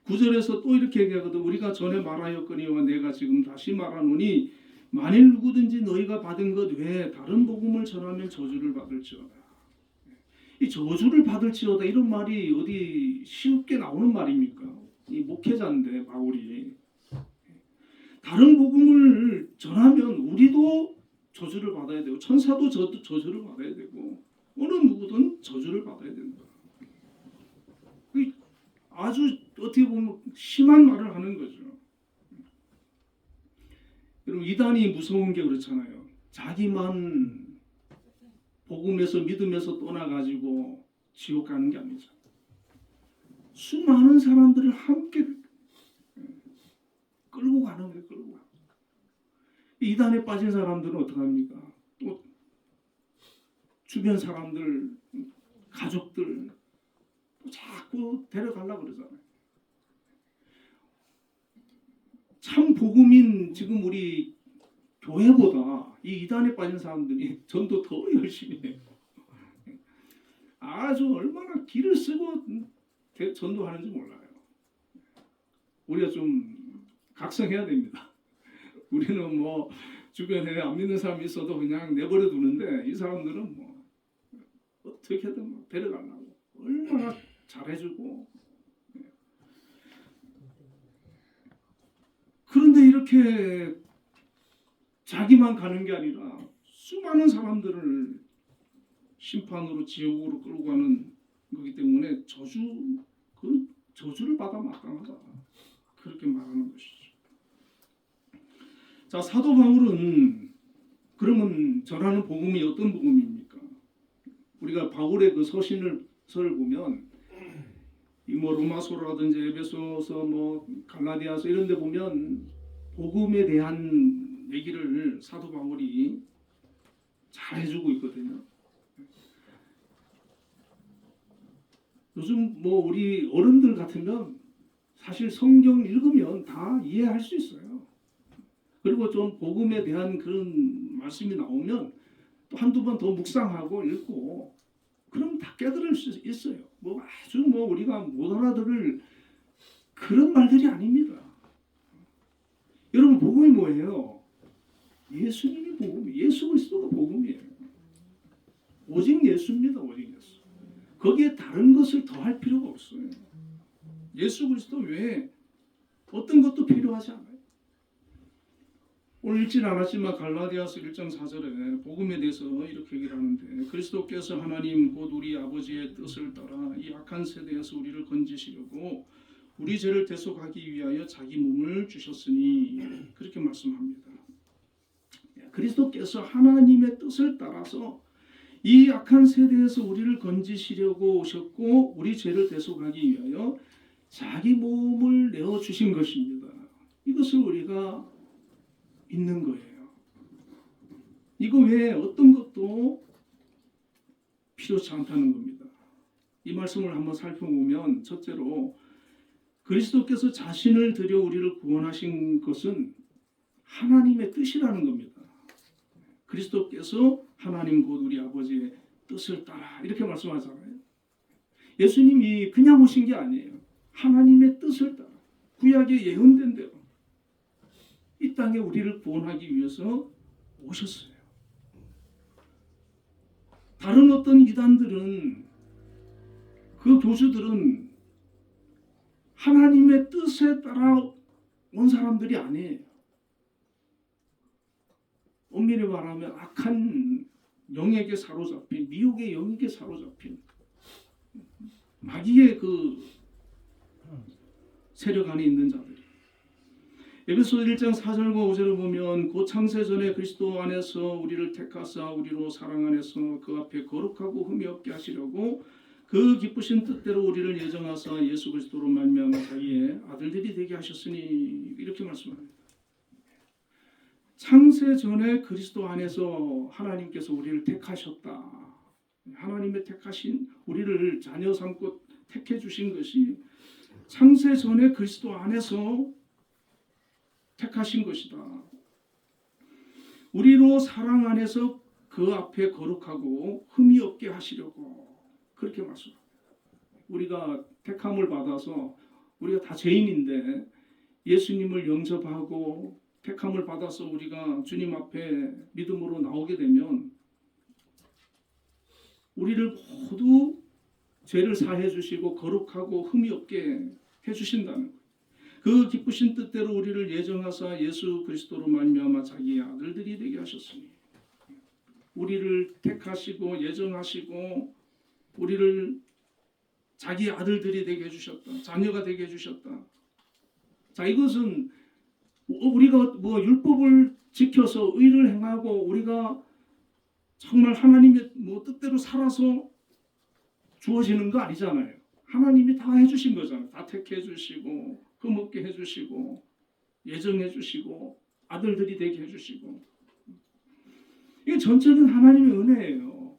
9절에서 또 이렇게 얘기하거든. 우리가 전에 말하였거니와 내가 지금 다시 말하노니 만일 누구든지 너희가 받은 것 외에 다른 복음을 전하면 저주를 받을지어다. 이 저주를 받을지어다 이런 말이 어디 쉽게 나오는 말입니까? 이 목회자인데 바울이 다른 복음을 전하면 우리도 저주를 받아야 되고 천사도 저주를 받아야 되고 어느 누구든 저주를 받아야 된다. 아주 어떻게 보면 심한 말을 하는 거죠. 여러분 이단이 무서운 게 그렇잖아요. 자기만 복음에서 믿음에서 떠나가지고 지옥 가는 게 아니죠. 수많은 사람들을 함께 끌고 가는 거예요. 끌고 가. 이단에 빠진 사람들은 어떡합니까? 또 주변 사람들, 가족들 또 자꾸 데려가려고 그러잖아요. 참 복음인 지금 우리 교회보다 이 이단에 빠진 사람들이 전도 더 열심히 해요. 아주 얼마나 기를 쓰고 전도하는지 몰라요. 우리가 좀 각성해야 됩니다. 우리는 뭐 주변에 안 믿는 사람이 있어도 그냥 내버려 두는데 이 사람들은 뭐 어떻게든 막 데려가려고 얼마나 잘해주고. 그런데 이렇게 자기만 가는 게 아니라 수많은 사람들을 심판으로 지옥으로 끌고 가는 거기 때문에 저주를 받아 마땅하다. 그렇게 말하는 것이죠. 자, 사도 바울은 그러면 전하는 복음이 어떤 복음입니까? 우리가 바울의 그 서신을 보면 이 뭐 로마서라든지 에베소서 뭐 갈라디아서 이런 데 보면 복음에 대한 얘기를 사도 바울이 잘 해주고 있거든요. 요즘 뭐 우리 어른들 같으면 사실 성경 읽으면 다 이해할 수 있어요. 그리고 좀 복음에 대한 그런 말씀이 나오면 또 한두 번 더 묵상하고 읽고 그럼 다 깨달을 수 있어요. 뭐 아주 뭐 우리가 못 알아들을 그런 말들이 아닙니다. 여러분 복음이 뭐예요? 예수님이 복음이에요. 예수 그리스도가 복음이에요. 오직 예수입니다. 오직 예수. 거기에 다른 것을 더할 필요가 없어요. 예수 그리스도 외에 어떤 것도 필요하지 않아요. 오늘 읽진 않았지만 갈라디아서 1장 4절에 복음에 대해서 이렇게 얘기를 하는데 그리스도께서 하나님 곧 우리 아버지의 뜻을 따라 이 악한 세대에서 우리를 건지시려고 우리 죄를 대속하기 위하여 자기 몸을 주셨으니 그렇게 말씀합니다. 그리스도께서 하나님의 뜻을 따라서 이 악한 세대에서 우리를 건지시려고 오셨고 우리 죄를 대속하기 위하여 자기 몸을 내어주신 것입니다. 이것을 우리가 믿는 거예요. 이거 외에 어떤 것도 필요치 않다는 겁니다. 이 말씀을 한번 살펴보면 첫째로 그리스도께서 자신을 들여 우리를 구원하신 것은 하나님의 뜻이라는 겁니다. 그리스도께서 하나님 곧 우리 아버지의 뜻을 따라 이렇게 말씀하잖아요. 예수님이 그냥 오신 게 아니에요. 하나님의 뜻을 따라 구약에 예언된 대로 이 땅에 우리를 구원하기 위해서 오셨어요. 다른 어떤 이단들은 그 교주들은 하나님의 뜻에 따라 온 사람들이 아니에요. 엄밀히 말하면 악한 영에게 사로잡힌, 미혹의 영에게 사로잡힌 마귀의 그 세력 안에 있는 자들이. 에베소 1장 4절과 5절을 보면 곧 창세전에 그리스도 안에서 우리를 택하사 우리로 사랑 안에서 그 앞에 거룩하고 흠이 없게 하시려고 그 기쁘신 뜻대로 우리를 예정하사 예수 그리스도로 말미암아 자기의 아들들이 되게 하셨으니, 이렇게 말씀합니다. 창세전에 그리스도 안에서 하나님께서 우리를 택하셨다. 하나님의 택하신 우리를 자녀 삼고 택해 주신 것이 창세전에 그리스도 안에서 택하신 것이다. 우리로 사랑 안에서 그 앞에 거룩하고 흠이 없게 하시려고, 그렇게 말씀합니다. 우리가 택함을 받아서, 우리가 다 죄인인데 예수님을 영접하고 택함을 받아서 우리가 주님 앞에 믿음으로 나오게 되면 우리를 모두 죄를 사해 주시고 거룩하고 흠이 없게 해 주신다는 거예요. 그 기쁘신 뜻대로 우리를 예정하사 예수 그리스도로 말미암아 자기의 아들들이 되게 하셨으니, 우리를 택하시고 예정하시고 우리를 자기의 아들들이 되게 해주셨다. 자녀가 되게 해주셨다. 자, 이것은 우리가 뭐 율법을 지켜서 의를 행하고 우리가 정말 하나님의 뭐 뜻대로 살아서 주어지는 거 아니잖아요. 하나님이 다 해주신 거잖아요. 다 택해 주시고 흠없게 해주시고 예정해 주시고 아들들이 되게 해주시고, 이게 전체는 하나님의 은혜예요.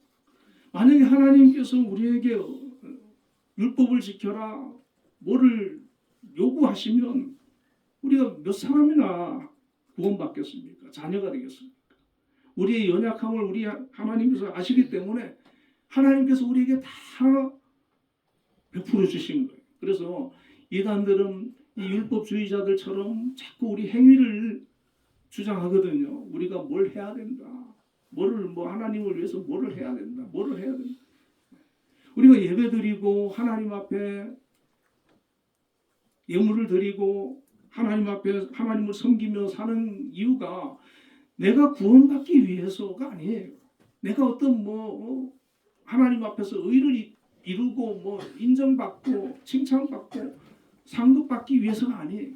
만약에 하나님께서 우리에게 율법을 지켜라 뭐를 요구하시면 우리가 몇 사람이나 구원받겠습니까? 자녀가 되겠습니까? 우리의 연약함을 우리 하나님께서 아시기 때문에 하나님께서 우리에게 다 베풀어 주신 거예요. 그래서 이단들은 이 율법주의자들처럼 자꾸 우리 행위를 주장하거든요. 우리가 뭘 해야 된다. 뭐 하나님을 위해서 뭐를 해야 된다. 뭐를 해야 된다. 우리가 예배드리고 하나님 앞에 예물을 드리고 하나님 앞에 하나님을 섬기며 사는 이유가 내가 구원받기 위해서가 아니에요. 내가 어떤 하나님 앞에서 의를 이루고 인정받고 칭찬받고 상급받기 위해서가 아니에요.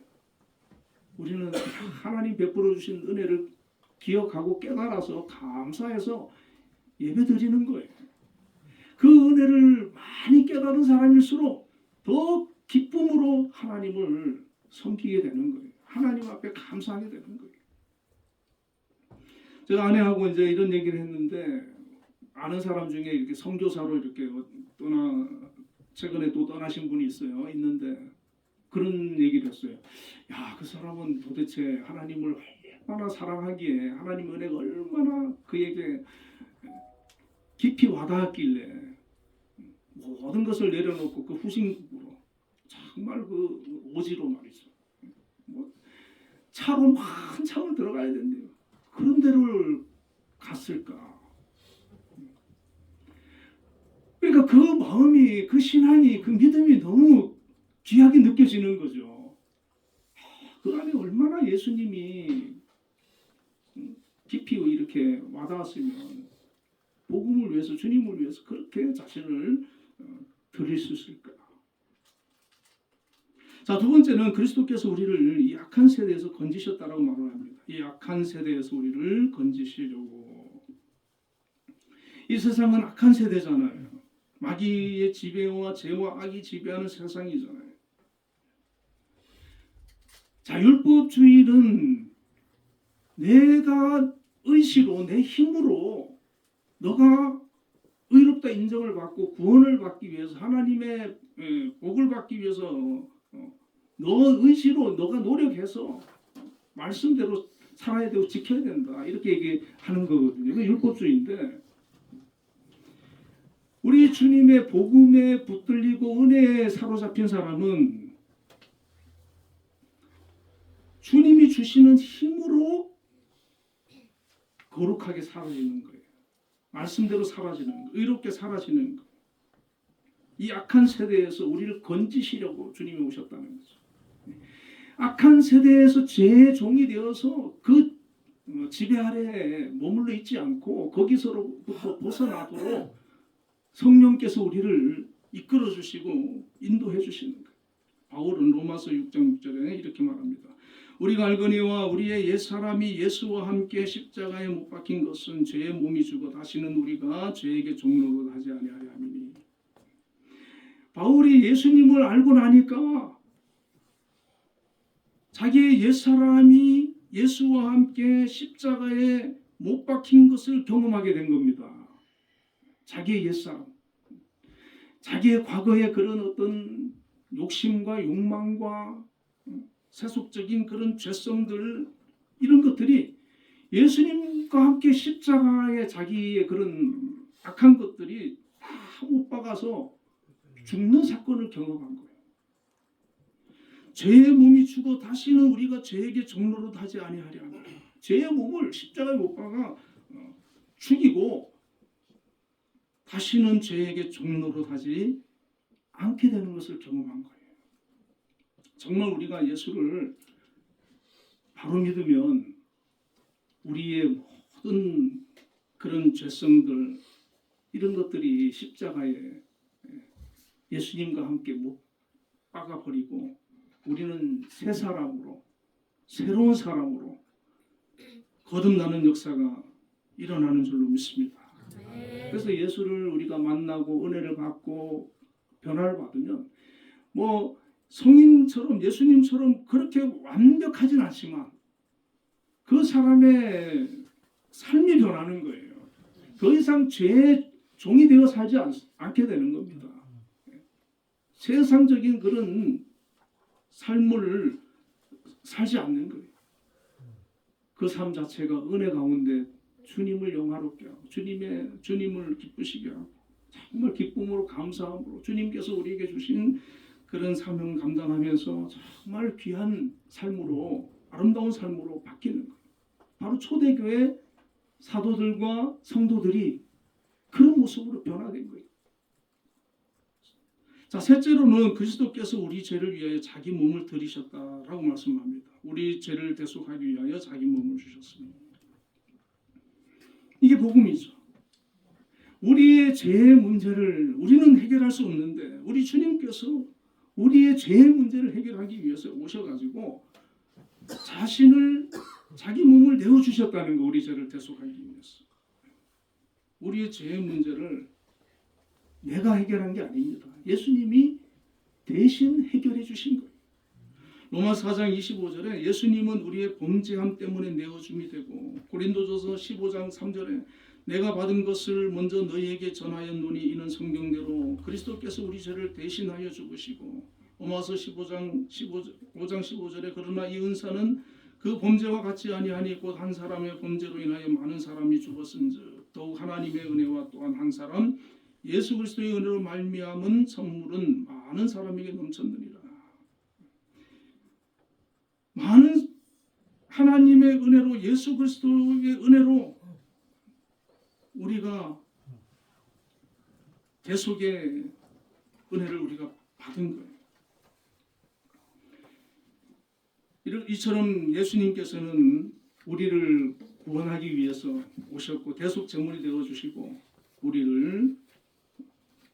우리는 하나님 베풀어 주신 은혜를 기억하고 깨달아서 감사해서 예배드리는 거예요. 그 은혜를 많이 깨달은 사람일수록 더 기쁨으로 하나님을 섬기게 되는 거예요. 하나님 앞에 감사하게 되는 거예요. 제가 아내하고 이제 이런 얘기를 했는데, 아는 사람 중에 이렇게 선교사로 이렇게 최근에 또 떠나신 분이 있는데 그런 얘기를 했어요. 야, 그 사람은 도대체 하나님을 얼마나 사랑하기에 하나님 은혜가 얼마나 그에게 깊이 와닿았길래 모든 것을 내려놓고 그 후신국으로 정말 그 오지로 말이죠. 차로 한참을 들어가야 된대요. 그런 데를 갔을까? 그러니까 그 마음이, 그 신앙이, 그 믿음이 너무 귀하게 느껴지는 거죠. 그 안에 얼마나 예수님이 깊이 이렇게 와닿았으면 복음을 위해서, 주님을 위해서 그렇게 자신을 드릴 수 있을까? 자, 두 번째는 그리스도께서 우리를 이 악한 세대에서 건지셨다라고 말을 합니다. 이 악한 세대에서 우리를 건지시려고. 이 세상은 악한 세대잖아요. 마귀의 지배와 죄와 악이 지배하는 세상이잖아요. 자, 율법주의는 내가 의시로, 내 힘으로 너가 의롭다 인정을 받고 구원을 받기 위해서, 하나님의 복을 받기 위해서 너 의지로 너가 노력해서 말씀대로 살아야 되고 지켜야 된다, 이렇게 얘기하는 거거든요. 이게 율법주의인데, 우리 주님의 복음에 붙들리고 은혜에 사로잡힌 사람은 주님이 주시는 힘으로 거룩하게 살아지는 거예요. 말씀대로 살아지는 거예요. 의롭게 살아지는 거예요. 이 악한 세대에서 우리를 건지시려고 주님이 오셨다는 거죠. 악한 세대에서 죄의 종이 되어서 그 지배 아래에 머물러 있지 않고 거기서로부터 벗어나도록 성령께서 우리를 이끌어 주시고 인도해 주시는 거예요. 바울은 로마서 6장 6절에 이렇게 말합니다. 우리가 알거니와 우리의 옛사람이 예수와 함께 십자가에 못 박힌 것은 죄의 몸이 죽어 다시는 우리가 죄에게 종로로 하지 아니하려 함이니. 바울이 예수님을 알고 나니까 자기의 옛사람이 예수와 함께 십자가에 못 박힌 것을 경험하게 된 겁니다. 자기의 옛사람, 자기의 과거의 그런 어떤 욕심과 욕망과 세속적인 그런 죄성들, 이런 것들이 예수님과 함께 십자가에 자기의 그런 악한 것들이 다 못 박아서 죽는 사건을 경험한 거예요. 죄의 몸이 죽어 다시는 우리가 죄에게 종로릇 하지 아니하려 합니다. 죄의 몸을 십자가에 못 박아 죽이고 다시는 죄에게 종로릇 하지 않게 되는 것을 경험한 거예요. 정말 우리가 예수를 바로 믿으면 우리의 모든 그런 죄성들, 이런 것들이 십자가에 예수님과 함께 못 박아버리고 우리는 새 사람으로, 새로운 사람으로 거듭나는 역사가 일어나는 줄로 믿습니다. 그래서 예수를 우리가 만나고 은혜를 받고 변화를 받으면 뭐 성인처럼 예수님처럼 그렇게 완벽하진 않지만 그 사람의 삶이 변하는 거예요. 더 이상 죄의 종이 되어 살지 않게 되는 겁니다. 세상적인 그런 삶을 살지 않는 거예요. 그 삶 자체가 은혜 가운데 주님을 영화롭게 하고 주님을 기쁘시게 하고 정말 기쁨으로 감사함으로 주님께서 우리에게 주신 그런 사명 감당하면서 정말 귀한 삶으로, 아름다운 삶으로 바뀌는 거예요. 바로 초대교회 사도들과 성도들이 그런 모습으로 변화된 거예요. 자, 셋째로는 그리스도께서 우리 죄를 위하여 자기 몸을 들이셨다라고 말씀합니다. 우리 죄를 대속하기 위하여 자기 몸을 주셨습니다. 이게 복음이죠. 우리의 죄의 문제를 우리는 해결할 수 없는데 우리 주님께서 우리의 죄의 문제를 해결하기 위해서 오셔가지고 자기 몸을 내어주셨다는 거, 우리 죄를 대속하기 위해서. 우리의 죄의 문제를 내가 해결한 게 아닙니다. 예수님이 대신 해결해 주신 거예요. 로마서 4장 25절에 예수님은 우리의 범죄함 때문에 내어줌이 되고, 고린도전서 15장 3절에 내가 받은 것을 먼저 너희에게 전하였노니 이는 성경대로 그리스도께서 우리 죄를 대신하여 죽으시고, 로마서 5장 15절에 그러나 이 은사는 그 범죄와 같지 아니하니 곧 한 사람의 범죄로 인하여 많은 사람이 죽었은즉 더욱 하나님의 은혜와 또한 한 사람 예수 그리스도의 은혜로 말미암은 선물은 많은 사람에게 넘쳤느니라. 많은 하나님의 은혜로, 예수 그리스도의 은혜로 우리가 대속의 은혜를 우리가 받은 거예요. 이처럼 예수님께서는 우리를 구원하기 위해서 오셨고 대속 제물이 되어 주시고 우리를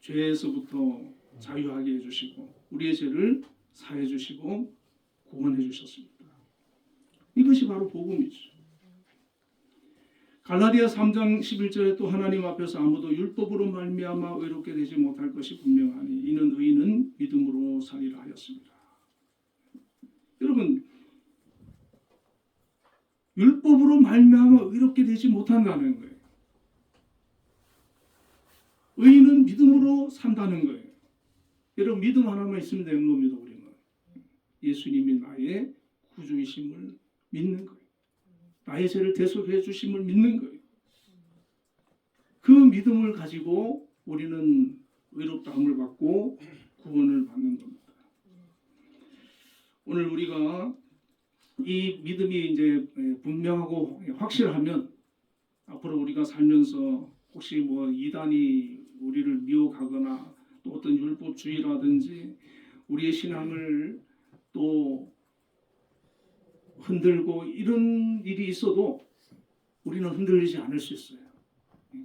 죄에서부터 자유하게 해주시고 우리의 죄를 사해 주시고 구원해 주셨습니다. 이것이 바로 복음이죠. 갈라디아 3장 11절에 또 하나님 앞에서 아무도 율법으로 말미암아 의롭게 되지 못할 것이 분명하니 이는 의인은 믿음으로 살리라 하였습니다. 여러분, 율법으로 말미암아 의롭게 되지 못한다는 거예요. 의인은 믿음으로 산다는 거예요. 여러분, 믿음 하나만 있으면 되는 겁니다. 우리는 예수님이 나의 구주이심을 믿는 거예요. 나의 죄를 대속해 주심을 믿는 거예요. 그 믿음을 가지고 우리는 의롭다함을 받고 구원을 받는 겁니다. 오늘 우리가 이 믿음이 이제 분명하고 확실하면 앞으로 우리가 살면서 혹시 뭐 이단이 우리를 미혹하거나 또 어떤 율법주의라든지 우리의 신앙을 또 흔들고 이런 일이 있어도 우리는 흔들리지 않을 수 있어요.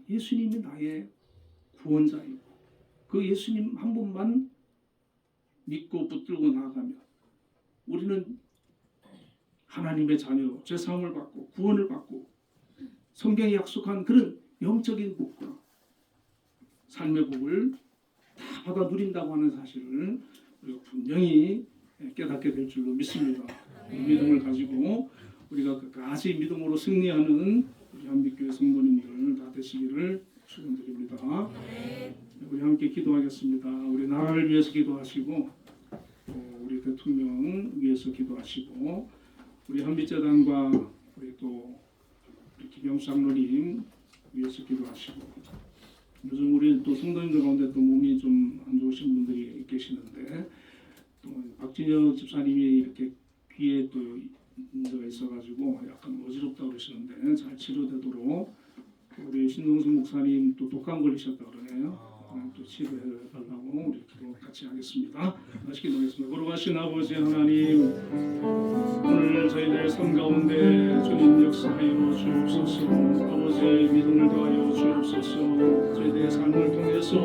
예수님이 나의 구원자이고 그 예수님 한 분만 믿고 붙들고 나아가면 우리는 하나님의 자녀, 죄사함을 받고 구원을 받고 성경이 약속한 그런 영적인 복과 삶의 복을 다 받아 누린다고 하는 사실을 우리가 분명히 깨닫게 될 줄로 믿습니다. 이 믿음을 가지고 우리가 끝까지 믿음으로 승리하는 우리 한빛교회 성도님들 다 되시기를 축원드립니다. 우리 함께 기도하겠습니다. 우리 나라를 위해서 기도하시고 또 우리 대통령 위해서 기도하시고 우리 한빛재단과 우리 또 우리 김영수 장로님 위해서 기도하시고 요즘 우리 또 성도님들 가운데 또 몸이 좀 안 좋으신 분들이 계시는데 또 박진혁 집사님이 이렇게 귀에 또 문제가 있어가지고 약간 어지럽다고 그러시는데 잘 치료되도록 우리 신동수 목사님 또 독감 걸리셨다 그러네요. 또 치료해달라고 우리 기도 같이 하겠습니다. 다시 기도하겠습니다. 거룩하신 아버지 하나님, 오늘 저희들 삶 가운데 주님 역사하여 주옵소서. 아버지 믿음을 더하여 주옵소서. 저희들의 삶을 통해서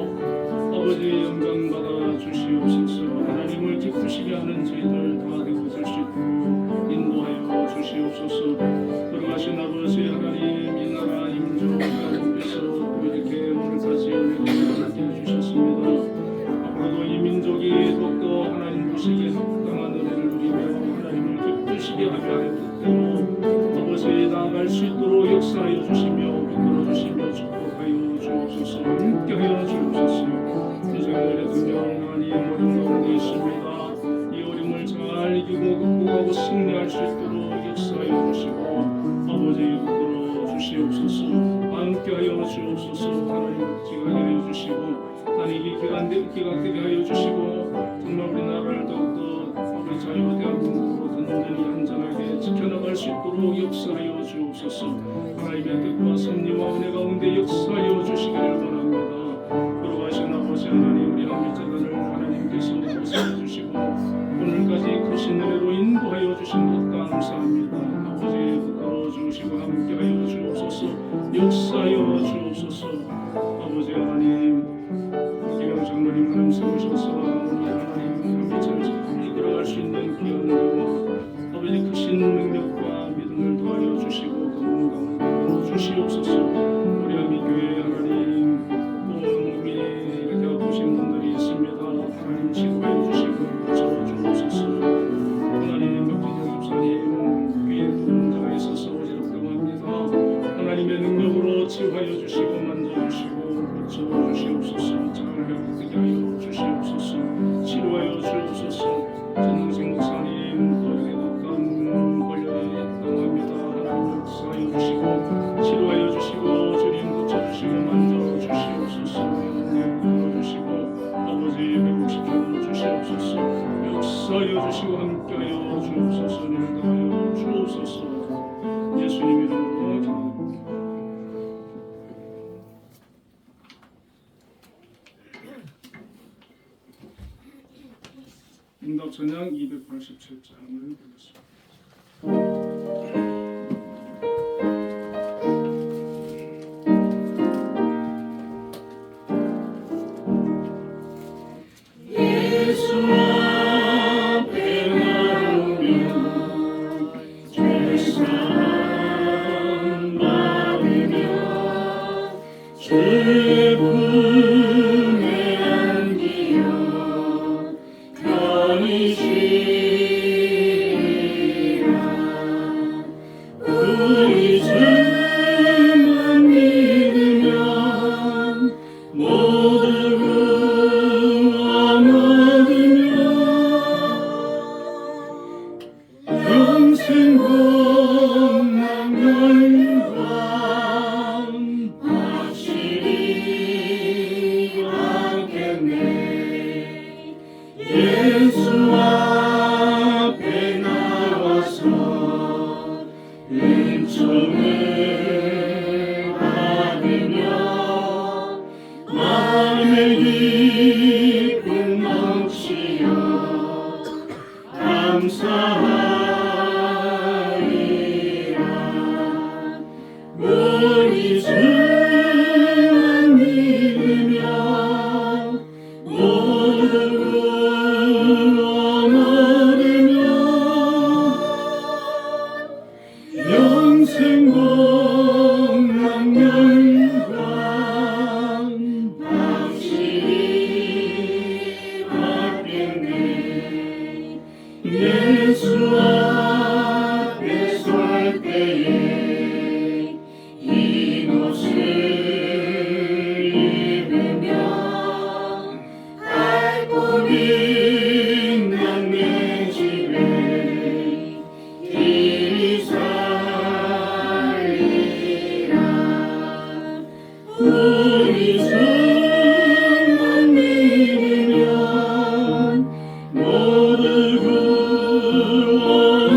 아버지 영광 받아 주시옵소서. 하나님을 기쁘시게 하는 저희들 다 되고 될 수 있도록 인도하여 주시옵소서. 거룩하신 아버지 하나님, 이 나라 임종 하나님께서 또 이렇게 오늘까지 은혜를 함께 해주셨습니다. 앞으로도 이 민족이 더욱더 하나님 보시기에 합당한 은혜를 누리며 하나님을 기쁘시게 하며 하는 뜻대로 아버지 나아갈 수 있도록 역사하여 주시며 이끌어 주시며 축복하여 주옵소서. 함께하여 주옵소서. 인생들의 등령 하나님 어려운 가운데 있습니다. 이 어려움을 잘 이기고 극복하고 승리할 수 있도록 역사하여 주시고 아버지 이끌어 주시옵소서. 함께하여 주옵소서. 하나님 지각하게 하여 주시고 하나님 기각되게 하여 주시고 정말 우리나라를 더욱더 아버지 자유 대한민국으로 든든히 안전하게 지켜나갈 수 있도록 역사하여 주옵소서. 하나님의 뜻과 섭리와 은혜 가운데 역사하여 주시기를 원합니다. 거룩하신 아버지 하나님, 우리 한빛재단을 하나님께서 보살펴 주시고 오늘까지 크신 은혜로 인도하여 주신 것 감사합니다. 아버지 붙들어 주시고 함께하여 주옵소서. 역사하여 주옵소서. 아버지 하나님, 김영 장로님 하나님 세우셔서 우리 하나님 한빛재단을 잘 이끌어갈 수 있는 귀한 은혜와 아버지 크신 능력과 믿음을 더하여 주시고 그 가운데 주시옵소서. 우리 한빛교회 하나님 온 몸이 이렇게 아프신 분들이 있습니다. 하나님 치료해 주시고 고쳐 주옵소서. 하나님 박진영 집사님 귀에 또 문제가 있어서 어지럽다고 합니다. 하나님의 능력으로 치유하여 주시고 만져주시고 고쳐 주시옵소서. 잘 회복되게 하여 주시옵소서. 치료하여 주옵소서. 전동생 목사님 또 이렇게 독감 걸려있다고 합니다. 하나님 역사하여 주시고 치료하여 주시고 주님 고쳐주시고 만져주시옵소서. 들어주시고 아버지 회복시켜 주시옵소서. 역사하여 주시고 함께하여 주옵소서. 인도하여 주옵소서. 예수님 이름으로 기도합니다. 응답 찬양 287장을 보겠습니다. 예수 앞에 나오며 죄사함 받으며 주의 품에 안기어 편히 쉬리라. 우리 주만 믿으면 모두 구원 얻으며 평생 복만 영광 받으리 않겠네. 예수 앞에 나와서 은총을 받으며 마음의 기쁨 넘치어 감사하리라. 예수 앞에 설 때에 이곳을 입으며 밝고 빛난 내 집에 길이 살리라. 우리 주만 믿으면 모두 구원하리라.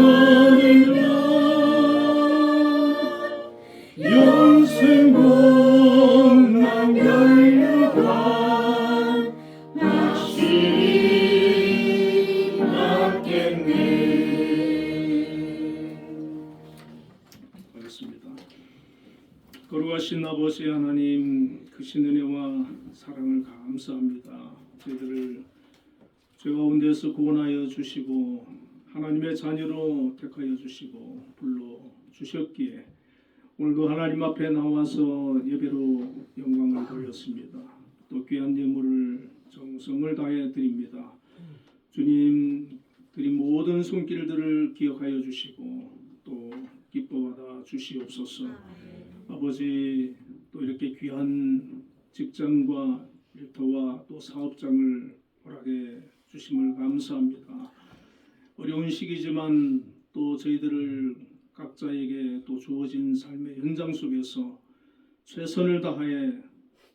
영생 공lang 열려가 확실히 받겠네. 하겠습니다. 거룩하신 아버지 하나님, 크신 은혜와 사랑을 감사합니다. 저희들을 죄 가운데서 구원하여 주시고 하나님의 자녀로 택하여 주시고 불러 주셨기에 오늘도 하나님 앞에 나와서 예배로 영광을 돌렸습니다. 또 귀한 예물을 정성을 다해 드립니다. 주님, 드린 모든 손길들을 기억하여 주시고 또 기뻐받아 주시옵소서. 아버지, 또 이렇게 귀한 직장과 일터와 또 사업장을 허락해 주심을 감사합니다. 어려운 시기지만 또 저희들을 각자에게 또 주어진 삶의 현장 속에서 최선을 다해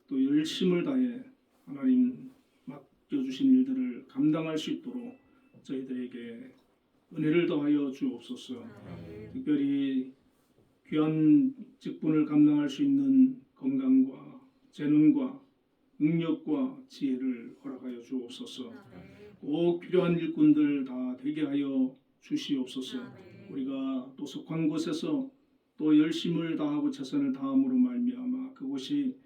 또 열심을 다해 하나님 맡겨주신 일들을 감당할 수 있도록 저희들에게 은혜를 더하여 주옵소서. 특별히 귀한 직분을 감당할 수 있는 건강과 재능과 능력과 지혜를 허락하여 주옵소서. 꼭 필요한 일꾼들 다 되게 하여 주시옵소서. 우리가 또 속한 곳에서 또 열심을 다하고 최선을 다함으로 말미암아 그곳이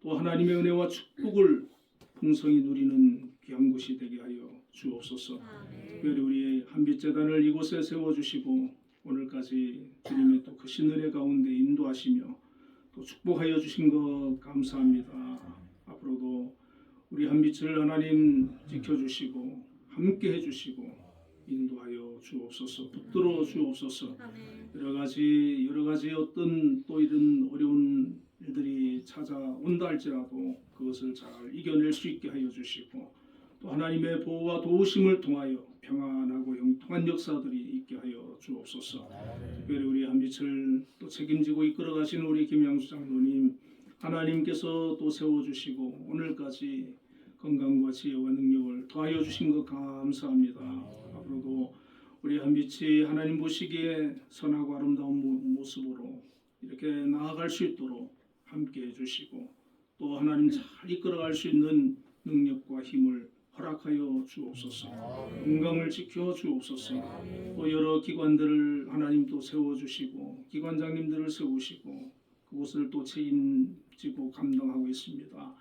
또 하나님의 은혜와 축복을 풍성히 누리는 귀한 곳이 되게 하여 주옵소서. 특별히 우리 한빛재단을 이곳에 세워주시고 오늘까지 주님의 또 크신 은혜 가운데 인도하시며 또 축복하여 주신 것 감사합니다. 앞으로도 우리 한빛을 하나님 지켜주시고 함께 해주시고 인도하여 주옵소서. 붙들어 주옵소서. 여러 가지 어떤 또 이런 어려운 일들이 찾아온다 할지라도 그것을 잘 이겨낼 수 있게 하여 주시고 또 하나님의 보호와 도우심을 통하여 평안하고 형통한 역사들이 있게 하여 주옵소서. 특별히 우리 한빛을 또 책임지고 이끌어 가시는 우리 김양수 장로님, 하나님께서 또 세워주시고 오늘까지 건강과 지혜와 능력을 더하여 주신 것 감사합니다. 앞으로도 우리 한빛이 하나님 보시기에 선하고 아름다운 모습으로 이렇게 나아갈 수 있도록 함께 해주시고 또 하나님 잘 이끌어갈 수 있는 능력과 힘을 허락하여 주옵소서. 건강을 지켜 주옵소서. 또 여러 기관들을 하나님 또 세워주시고 기관장님들을 세우시고 그곳을 또 책임지고 감당하고 있습니다.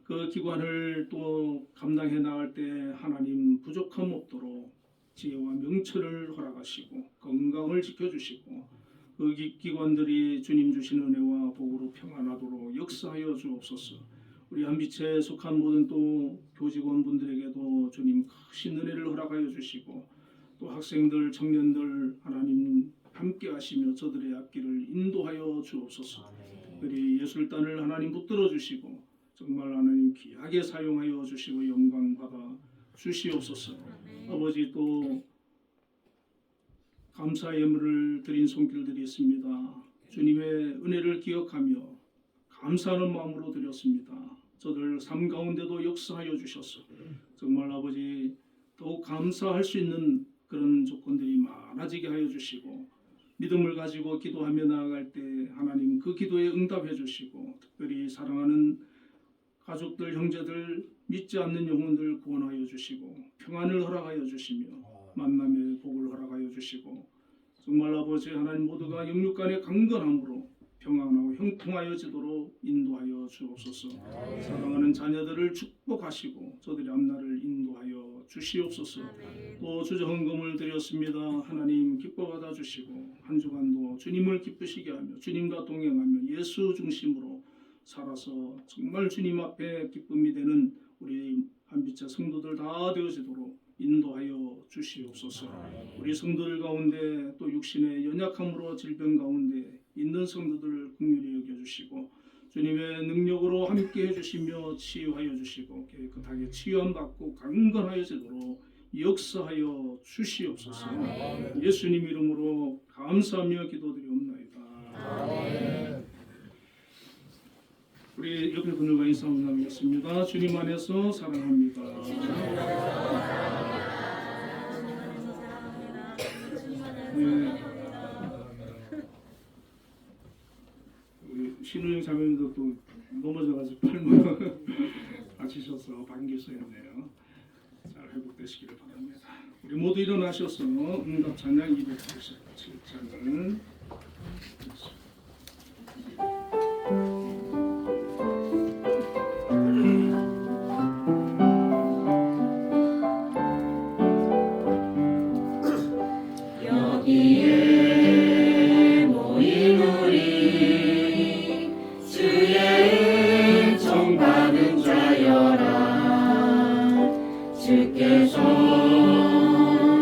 그 기관을 또 감당해 나갈 때 하나님 부족함 없도록 지혜와 명철을 허락하시고 건강을 지켜주시고 그 기관들이 주님 주신 은혜와 복으로 평안하도록 역사하여 주옵소서. 우리 한빛에 속한 모든 또 교직원분들에게도 주님 크신 은혜를 허락하여 주시고 또 학생들, 청년들 하나님 함께 하시며 저들의 앞길을 인도하여 주옵소서. 특별히 예술단을 하나님 붙들어 주시고 정말 하나님 귀하게 사용하여 주시고 영광 받아 주시옵소서. 아버지, 또 감사 예물을 드린 손길들이 있습니다. 주님의 은혜를 기억하며 감사하는 마음으로 드렸습니다. 저들 삶 가운데도 역사하여 주셔서 정말 아버지 더욱 감사할 수 있는 그런 조건들이 많아지게 하여 주시고 믿음을 가지고 기도하며 나아갈 때 하나님 그 기도에 응답해 주시고 특별히 사랑하는 가족들, 형제들, 믿지 않는 영혼들 구원하여 주시고 평안을 허락하여 주시며 만남의 복을 허락하여 주시고 정말 아버지 하나님 모두가 영육간의 강건함으로 평안하고 형통하여지도록 인도하여 주옵소서. 사랑하는 자녀들을 축복하시고 저들의 앞날을 인도하여 주시옵소서. 또 주정금을 드렸습니다. 하나님 기뻐 받아 주시고 한 주간도 주님을 기쁘시게 하며 주님과 동행하며 예수 중심으로 살아서 정말 주님 앞에 기쁨이 되는 우리 한빛자 성도들 다 되어지도록 인도하여 주시옵소서. 우리 성도들 가운데 또 육신의 연약함으로 질병 가운데 있는 성도들을 긍휼히 여겨주시고 주님의 능력으로 함께 해주시며 치유하여 주시고 깨끗하게 치유함 받고 강건하여지도록 역사하여 주시옵소서. 예수님 이름으로 감사하며 기도드리옵나이다. 우리 옆에 분들과 인사 나누겠습니다. 주님 안에서 사랑합니다. 네. 우리 신우영 자매님도 또 넘어져가지고 팔목 다치셔서 반기서였네요. 잘 회복되시기를 바랍니다. 우리 모두 일어나셔서 응답 찬양 287장을 여기에 모인 우리 주의 은총 받은 자여라. 주께서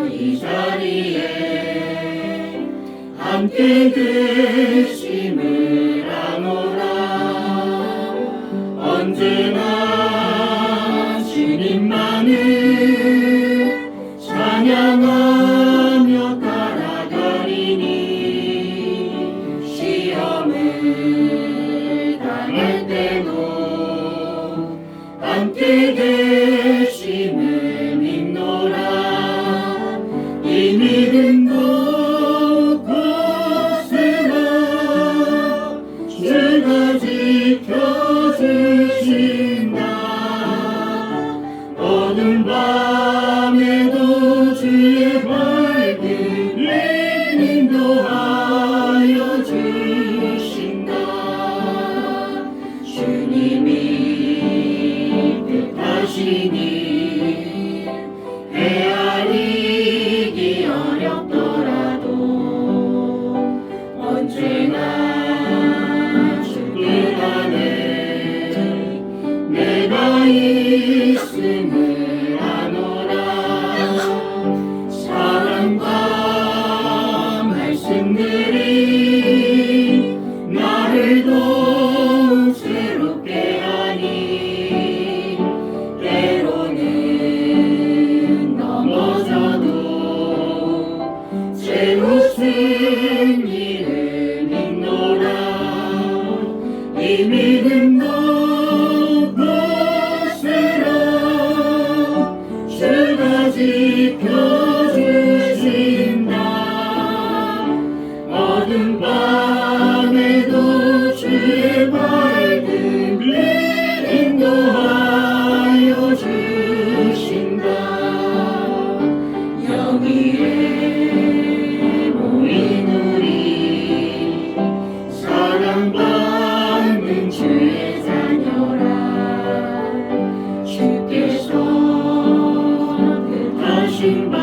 이 자리에 함께 계심을 아노라. 언제나 주님만을 찬양하며 시험을 당할 때도 함께 계심을 믿노라. 이 믿음도 굳세라. 주가 지켜주신다. 어두운 밤에도 주의 밝은 인도하여 주신다. 주님이 뜻하시니 헤아리기 어렵더라도 언제나 주께 안에 내가 있음을 아노라. 사랑과 말씀들이 나를 더욱 새롭게 하니 때로는 넘어져도 채우 승리를 믿노라. 이 믿음도 굳세라. 주가 지켜주신다. 어두운 밤에도 주의 밝은 빛 인도하여 주신다. 여기에 모인 우리 사랑받는 주의 자녀라. 주께서 뜻하신 바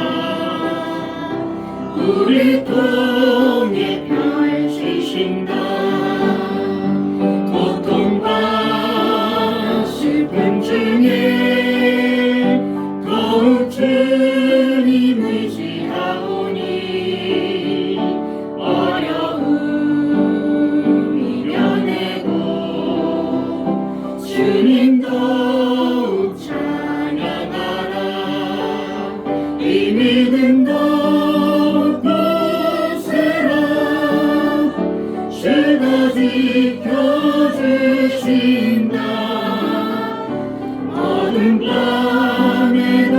우리 통해 펼치신다. 고통과 슬픔 중에 더욱 주님 의지하오니 어려움 이겨내고 주님 더욱 찬양하라. 이 믿음도 주가 지켜주신다. 어두운 밤에도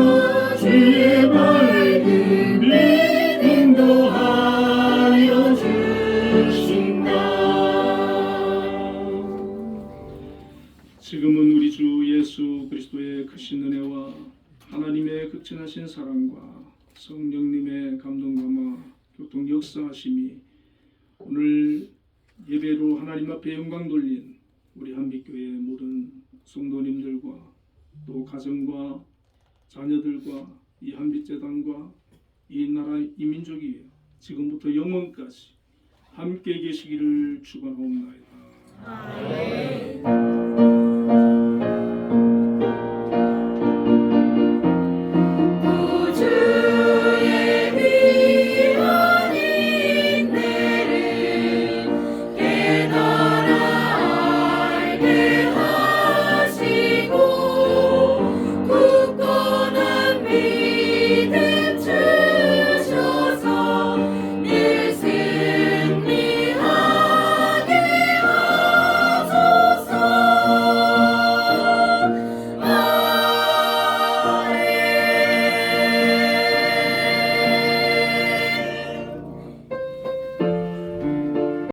주의 밝은 빛 인도하여 주신다. 지금은 우리 주 예수 그리스도의 크신 은혜와 하나님의 극진하신 사랑과 성령님의 감동감화 교통 역사하심이 오늘 예배로 하나님 앞에 영광 돌린 우리 한빛교회 모든 성도님들과 또 가정과 자녀들과 이 한빛재단과 이 나라 이 민족이 지금부터 영원까지 함께 계시기를 축원하옵나이다. 아멘.